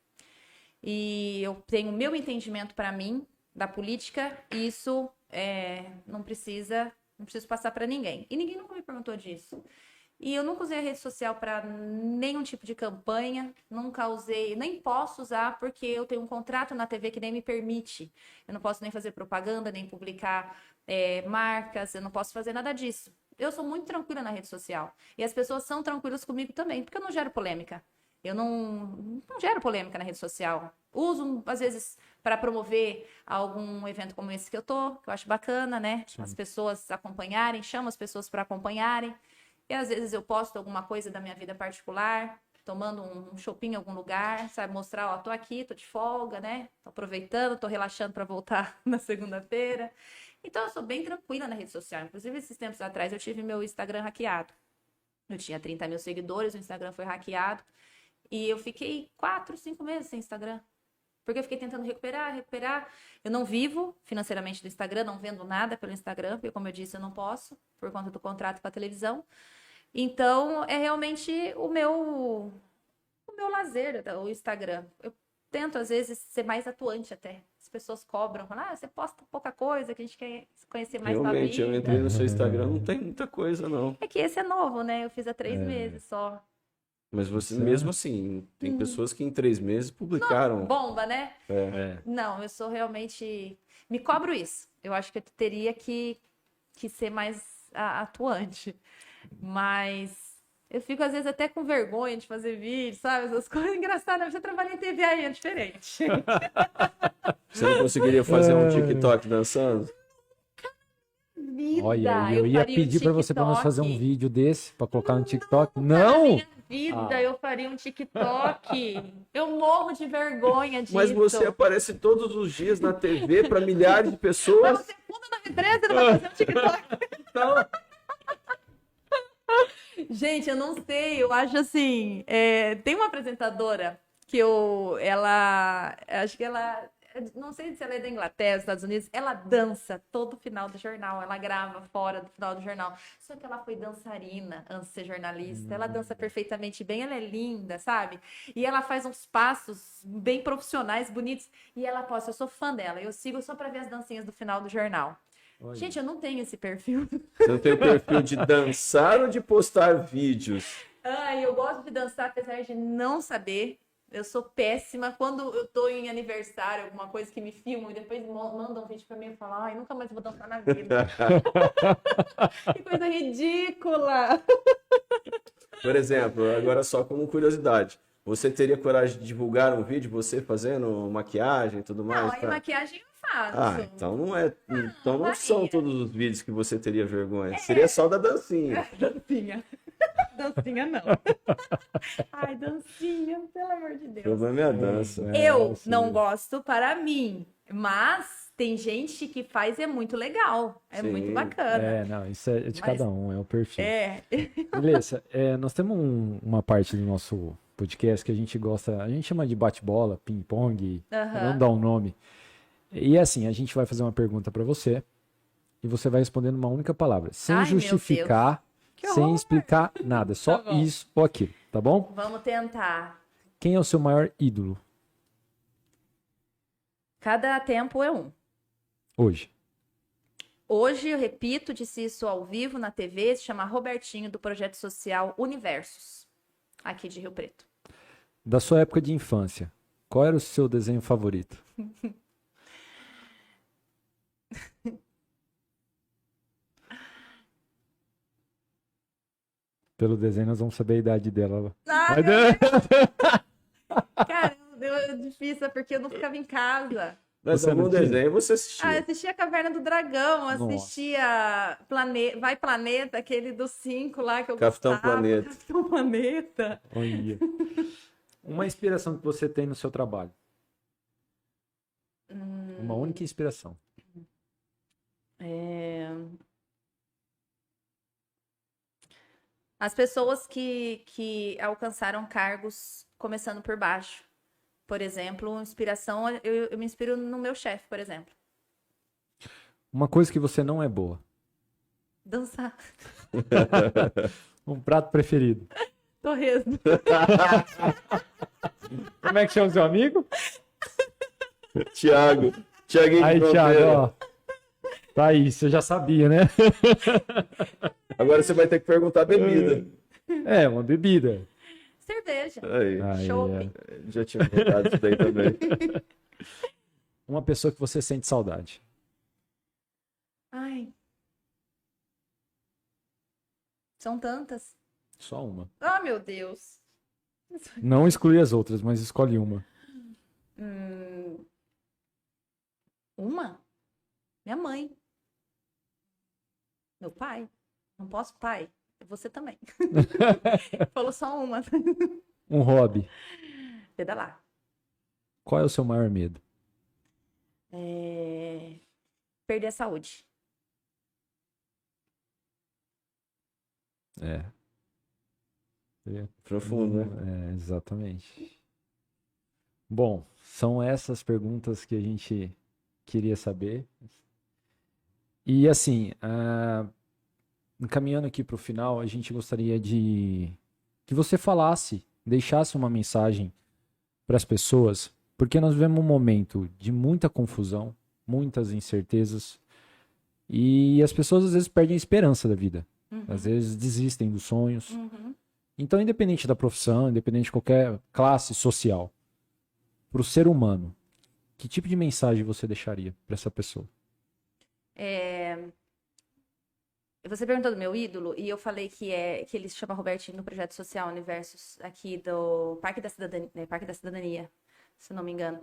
E eu tenho o meu entendimento para mim da política, e isso não preciso passar para ninguém. E ninguém nunca me perguntou disso. E eu nunca usei a rede social para nenhum tipo de campanha, nunca usei, nem posso usar porque eu tenho um contrato na TV que nem me permite. Eu não posso nem fazer propaganda, nem publicar marcas, eu não posso fazer nada disso. Eu sou muito tranquila na rede social. E as pessoas são tranquilas comigo também, porque eu não gero polêmica. Eu não gero polêmica na rede social. Uso, às vezes, para promover algum evento como esse que eu acho bacana, né? Sim. As pessoas acompanharem, chamo as pessoas para acompanharem. E às vezes eu posto alguma coisa da minha vida particular, tomando um shopping em algum lugar, sabe? Mostrar, tô aqui, tô de folga, né? Tô aproveitando, tô relaxando para voltar na segunda-feira. Então, eu sou bem tranquila na rede social. Inclusive, esses tempos atrás, eu tive meu Instagram hackeado. Eu tinha 30 mil seguidores, o Instagram foi hackeado. E eu fiquei 4, 5 meses sem Instagram. Porque eu fiquei tentando recuperar. Eu não vivo financeiramente do Instagram, não vendo nada pelo Instagram, porque, como eu disse, eu não posso, por conta do contrato com a televisão. Então, é realmente o meu lazer, o Instagram. Eu tento, às vezes, ser mais atuante até. As pessoas cobram, falam, você posta pouca coisa, que a gente quer conhecer mais tua Realmente, eu vida. entrei no seu Instagram, não tem muita coisa, não. É que esse é novo, né? Eu fiz há 3 meses só. Mas você, mesmo assim, tem pessoas que em 3 meses publicaram. Bomba, né? É. Não, eu sou realmente... Me cobro isso. Eu acho que eu teria que ser mais atuante. Mas eu fico, às vezes, até com vergonha de fazer vídeo, sabe? Essas coisas engraçadas. Você trabalha em TV aí, é diferente. Você não conseguiria fazer um TikTok dançando? Vida, Olha, eu ia faria um pedir pra você pra nós fazer um TikTok. vídeo desse, pra colocar no TikTok. Na Não! minha vida, eu faria um TikTok. Eu morro de vergonha disso. Mas você aparece todos os dias na TV para milhares de Mas pessoas. você funda na represa, não vai fazer um TikTok. Então, Gente, eu não sei, eu acho assim, tem uma apresentadora que acho que ela, não sei se ela é da Inglaterra, dos Estados Unidos, ela dança todo final do jornal, ela grava fora do final do jornal, só que ela foi dançarina antes de ser jornalista, ela dança perfeitamente bem, ela é linda, sabe? E ela faz uns passos bem profissionais, bonitos, e ela posta, eu sou fã dela, eu sigo só pra ver as dancinhas do final do jornal. Olha. Gente, eu não tenho esse perfil. você não tem o perfil de dançar ou de postar vídeos? Ai, eu gosto de dançar, apesar de não saber. Eu sou péssima. Quando eu tô em aniversário, alguma coisa que me filmam e depois mandam um vídeo pra mim e falam, ai, nunca mais vou dançar na vida. Que coisa ridícula. Por exemplo, agora só como curiosidade, você teria coragem de divulgar um vídeo, você fazendo maquiagem e tudo mais? Não, aí maquiagem eu faço. Ah, então não é. Então não Maria. são todos os vídeos que você teria vergonha. Seria só da dancinha. Dancinha. Dancinha não. Ai, dancinha, pelo amor de O Deus. problema é a dança. Eu sim. não gosto para mim, mas tem gente que faz e é muito legal. É Sim. muito bacana. Não, isso é de Mas- cada um, é o perfil. É. Beleza, nós temos uma parte do nosso podcast que a gente gosta, a gente chama de bate-bola, ping-pong, Aham. não dá um nome. E assim, a gente vai fazer uma pergunta pra você e você vai responder numa única palavra, sem Ai, meu justificar, Que sem horror. explicar nada, só Tá bom. isso ou aquilo, tá bom? Vamos tentar. Quem é o seu maior ídolo Cada tempo é um. hoje? Hoje, eu repito, disse isso ao vivo na TV, se chama Robertinho, do projeto social Universos, aqui de Rio Preto. Da sua época de infância, qual era o seu desenho favorito? Pelo desenho nós vamos saber a idade dela. Ah, Mas- cara, é difícil, porque eu não ficava em casa. Mas Você algum não tinha? desenho você assistia. Ah, eu assistia Caverna do Dragão, Nossa. assistia Vai Planeta, aquele dos 5 lá que eu Capitão gostava. Planeta. Capitão Planeta. Olha. Uma inspiração que você tem no seu trabalho. Uma única inspiração. As pessoas que alcançaram cargos começando por baixo. Por exemplo, inspiração, eu me inspiro no meu chefe, por exemplo. Uma coisa que você não é boa. Dançar. Um prato preferido. Torresmo. Como é que chama o seu amigo? Tiaguinho Aí, de Thiago, Fronteira. ó. Tá aí, você já sabia, né? Agora você vai ter que perguntar a bebida. É, uma bebida. Cerveja. Aí, Aí, Chopp. já tinha contado isso daí também. Uma pessoa que você sente saudade. Ai. São tantas. Só uma. Ah, meu Deus. Não exclui as outras, mas escolhe uma. Uma? Minha mãe. Meu pai. Não posso, pai. Você também. Falou só uma. Um hobby. Pedalar. Qual é o seu maior medo? Perder a saúde. É. Profundo, né? É, exatamente. Bom, são essas perguntas que a gente queria saber. E assim, encaminhando aqui para o final, a gente gostaria de que você falasse, deixasse uma mensagem para as pessoas, porque nós vivemos um momento de muita confusão, muitas incertezas, e as pessoas às vezes perdem a esperança da vida. Às vezes desistem dos sonhos. Então, independente da profissão, independente de qualquer classe social, para o ser humano, que tipo de mensagem você deixaria para essa pessoa? Você perguntou do meu ídolo e eu falei que ele se chama Robertinho no projeto social Universos aqui do Parque da Cidadania, se não me engano.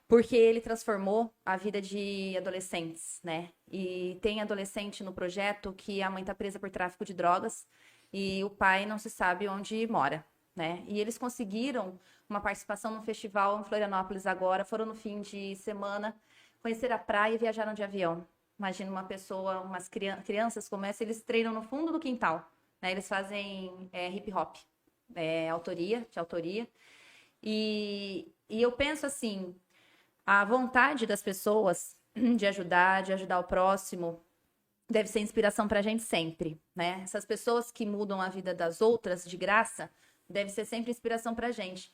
Porque ele transformou a vida de adolescentes, né? E tem adolescente no projeto que a mãe tá presa por tráfico de drogas e o pai não se sabe onde mora, né? E eles conseguiram uma participação num festival em Florianópolis agora, foram no fim de semana, conhecer a praia e viajaram de avião. Imagina uma pessoa, umas crianças como essa, eles treinam no fundo do quintal, né? Eles fazem hip hop, de autoria. E eu penso assim, a vontade das pessoas de ajudar o próximo, deve ser inspiração pra gente sempre, né? Essas pessoas que mudam a vida das outras de graça, deve ser sempre inspiração pra gente.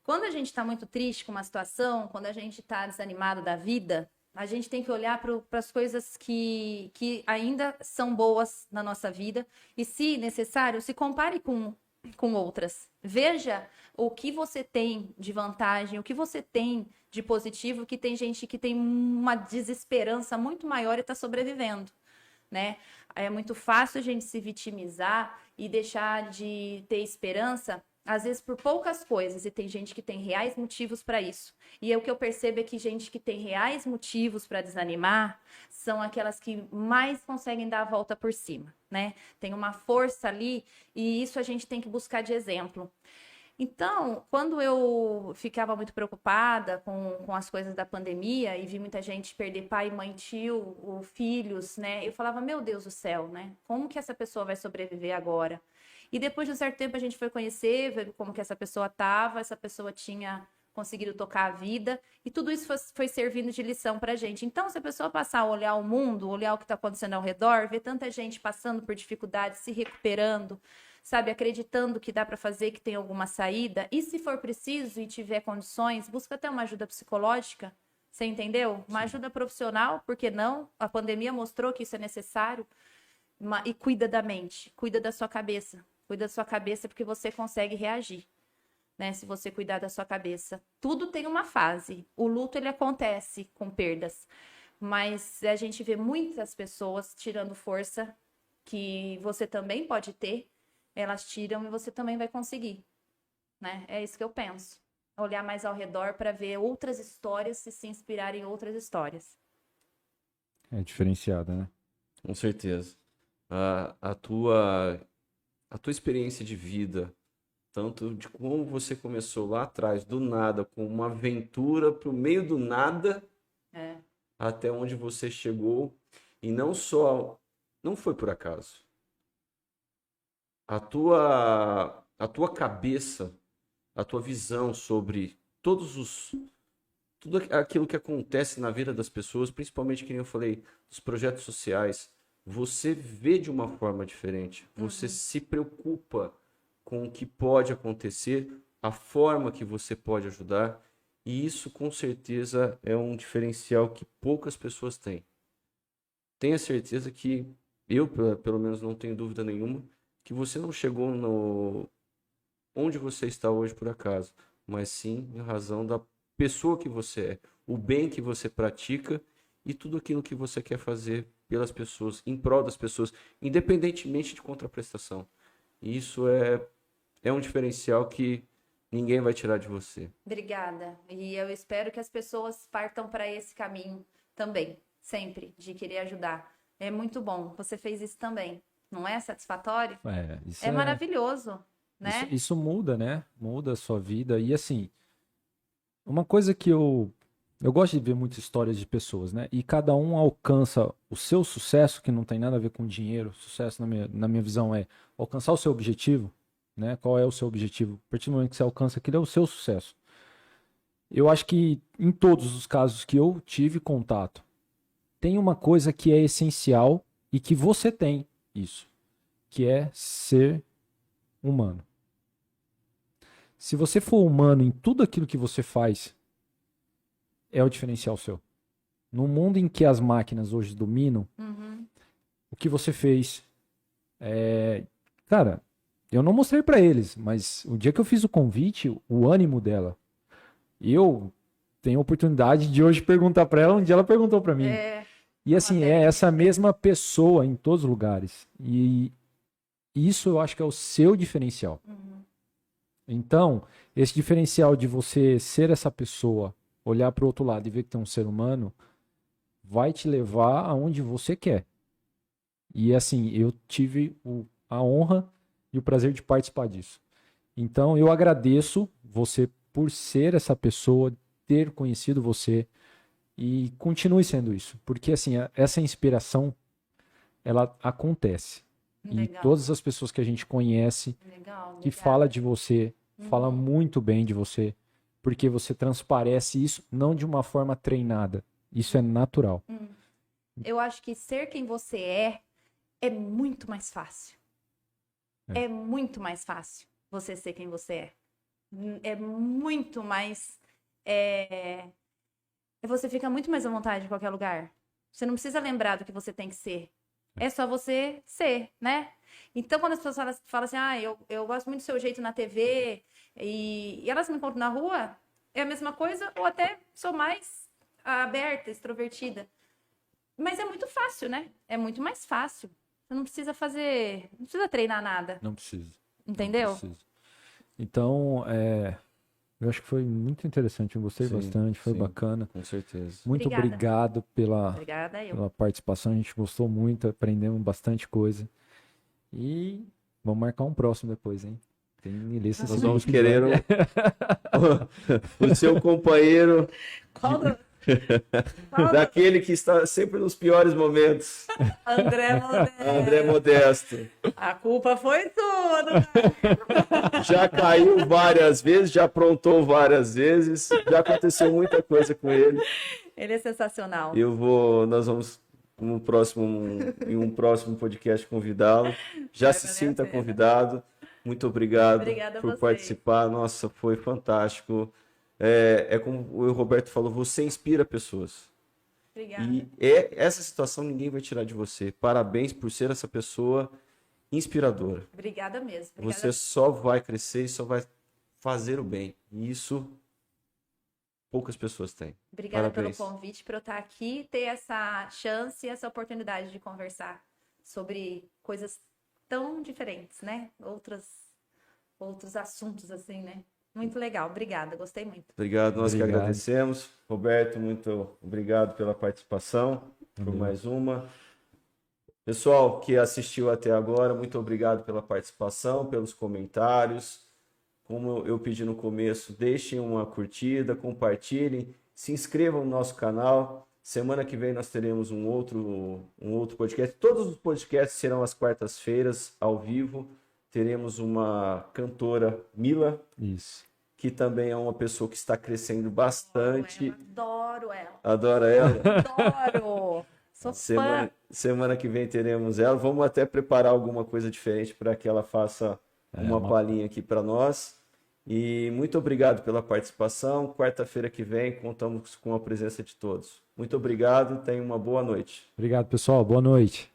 Quando a gente tá muito triste com uma situação, quando a gente tá desanimado da vida, a gente tem que olhar para as coisas que ainda são boas na nossa vida e, se necessário, se compare com outras. Veja o que você tem de vantagem, o que você tem de positivo, que tem gente que tem uma desesperança muito maior e está sobrevivendo, né? É muito fácil a gente se vitimizar e deixar de ter esperança, às vezes por poucas coisas, e tem gente que tem reais motivos para isso. E o que eu percebo é que gente que tem reais motivos para desanimar são aquelas que mais conseguem dar a volta por cima, né? Tem uma força ali e isso a gente tem que buscar de exemplo. Então, quando eu ficava muito preocupada com as coisas da pandemia e vi muita gente perder pai, mãe, tio, ou filhos, né? Eu falava, meu Deus do céu, né? Como que essa pessoa vai sobreviver agora? E depois de um certo tempo a gente foi conhecer, ver como que essa pessoa estava, essa pessoa tinha conseguido tocar a vida, e tudo isso foi servindo de lição pra gente. Então, se a pessoa passar a olhar o mundo, olhar o que está acontecendo ao redor, ver tanta gente passando por dificuldades, se recuperando, sabe, acreditando que dá para fazer, que tem alguma saída, e se for preciso e tiver condições, busca até uma ajuda psicológica, você entendeu? Uma ajuda profissional, por que não? A pandemia mostrou que isso é necessário, e cuida da mente, cuida da sua cabeça porque você consegue reagir, né? Se você cuidar da sua cabeça. Tudo tem uma fase, o luto ele acontece com perdas, mas a gente vê muitas pessoas tirando força que você também pode ter, elas tiram e você também vai conseguir, né? É isso que eu penso. Olhar mais ao redor para ver outras histórias e se inspirar em outras histórias. É diferenciada, né? Com certeza. A tua experiência de vida, tanto de como você começou lá atrás, do nada, com uma aventura pro meio do nada, até onde você chegou, e não foi por acaso. A tua cabeça, a tua visão sobre tudo aquilo que acontece na vida das pessoas, principalmente, que nem eu falei, dos projetos sociais, você vê de uma forma diferente. Você se preocupa com o que pode acontecer, a forma que você pode ajudar, e isso com certeza é um diferencial que poucas pessoas têm. Tenha certeza que eu, pelo menos, não tenho dúvida nenhuma, que você não chegou onde você está hoje por acaso, mas sim em razão da pessoa que você é, o bem que você pratica e tudo aquilo que você quer fazer pelas pessoas, em prol das pessoas, independentemente de contraprestação. E isso é um diferencial que ninguém vai tirar de você. Obrigada. E eu espero que as pessoas partam para esse caminho também, sempre, de querer ajudar. É muito bom. Você fez isso também. Não é satisfatório? Isso é maravilhoso, né? Isso muda, né? Muda a sua vida. E assim, uma coisa que eu eu gosto de ver muitas histórias de pessoas, né? E cada um alcança o seu sucesso, que não tem nada a ver com dinheiro. Sucesso, na minha visão, é alcançar o seu objetivo, né? Qual é o seu objetivo? A partir do momento que você alcança aquilo, é o seu sucesso. Eu acho que em todos os casos que eu tive contato, tem uma coisa que é essencial e que você tem isso, que é ser humano. Se você for humano em tudo aquilo que você faz, é o diferencial seu. No mundo em que as máquinas hoje dominam, o que você fez Cara, eu não mostrei pra eles, mas o dia que eu fiz o convite, o ânimo dela, eu tenho a oportunidade de hoje perguntar pra ela onde ela perguntou pra mim. E assim, é essa mesma pessoa em todos os lugares. E isso eu acho que é o seu diferencial. Então, esse diferencial de você ser essa pessoa, olhar para o outro lado e ver que tem um ser humano, vai te levar aonde você quer. E assim, eu tive a honra e o prazer de participar disso. Então, eu agradeço você por ser essa pessoa, ter conhecido você e continue sendo isso. Porque assim, essa inspiração, ela acontece. E todas as pessoas que a gente conhece, que fala de você, fala muito bem de você, porque você transparece isso não de uma forma treinada. Isso é natural. Eu acho que ser quem você é muito mais fácil. É muito mais fácil você ser quem você é. É muito mais... Você fica muito mais à vontade em qualquer lugar. Você não precisa lembrar do que você tem que ser. É só você ser, né? Então, quando as pessoas falam assim, eu gosto muito do seu jeito na TV, e elas me encontram na rua, é a mesma coisa, ou até sou mais aberta, extrovertida. Mas é muito fácil, né? É muito mais fácil. Você não precisa não precisa treinar nada. Não precisa. Entendeu? Não precisa. Então, eu acho que foi muito interessante, eu gostei bastante, foi bacana. Com certeza. Muito obrigado pela participação, a gente gostou muito, aprendemos bastante coisa. E vamos marcar um próximo depois, hein? Tem lista. Nós vamos querer o seu companheiro daquele que está sempre nos piores momentos. André Modesto. A culpa foi tua, Já caiu várias vezes, já aprontou várias vezes, já aconteceu muita coisa com ele. Ele é sensacional. Nós vamos em um próximo podcast convidá-lo. Já se sinta convidado. Muito obrigado por participar. Nossa, foi fantástico. Como o Roberto falou, você inspira pessoas. Obrigada. E essa situação ninguém vai tirar de você. Parabéns por ser essa pessoa inspiradora. Obrigada mesmo. Você só vai crescer e só vai fazer o bem. E isso poucas pessoas têm. Obrigada pelo convite, por eu estar aqui, ter essa chance e essa oportunidade de conversar sobre coisas tão diferentes, né? Outros assuntos, assim, né? Muito legal. Obrigada, gostei muito. Obrigado, nós que agradecemos. Roberto, muito obrigado pela participação, por mais uma. Pessoal que assistiu até agora, muito obrigado pela participação, pelos comentários. Como eu pedi no começo, deixem uma curtida, compartilhem, se inscrevam no nosso canal. Semana que vem nós teremos um outro podcast. Todos os podcasts serão às quartas-feiras, ao vivo. Teremos uma cantora, Mila, que também é uma pessoa que está crescendo bastante. Adoro ela. Adora ela? Adoro! Sou fã. Semana que vem teremos ela. Vamos até preparar alguma coisa diferente para que ela faça uma palhinha aqui para nós. E muito obrigado pela participação. Quarta-feira que vem contamos com a presença de todos. Muito obrigado e tenham uma boa noite. Obrigado, pessoal. Boa noite.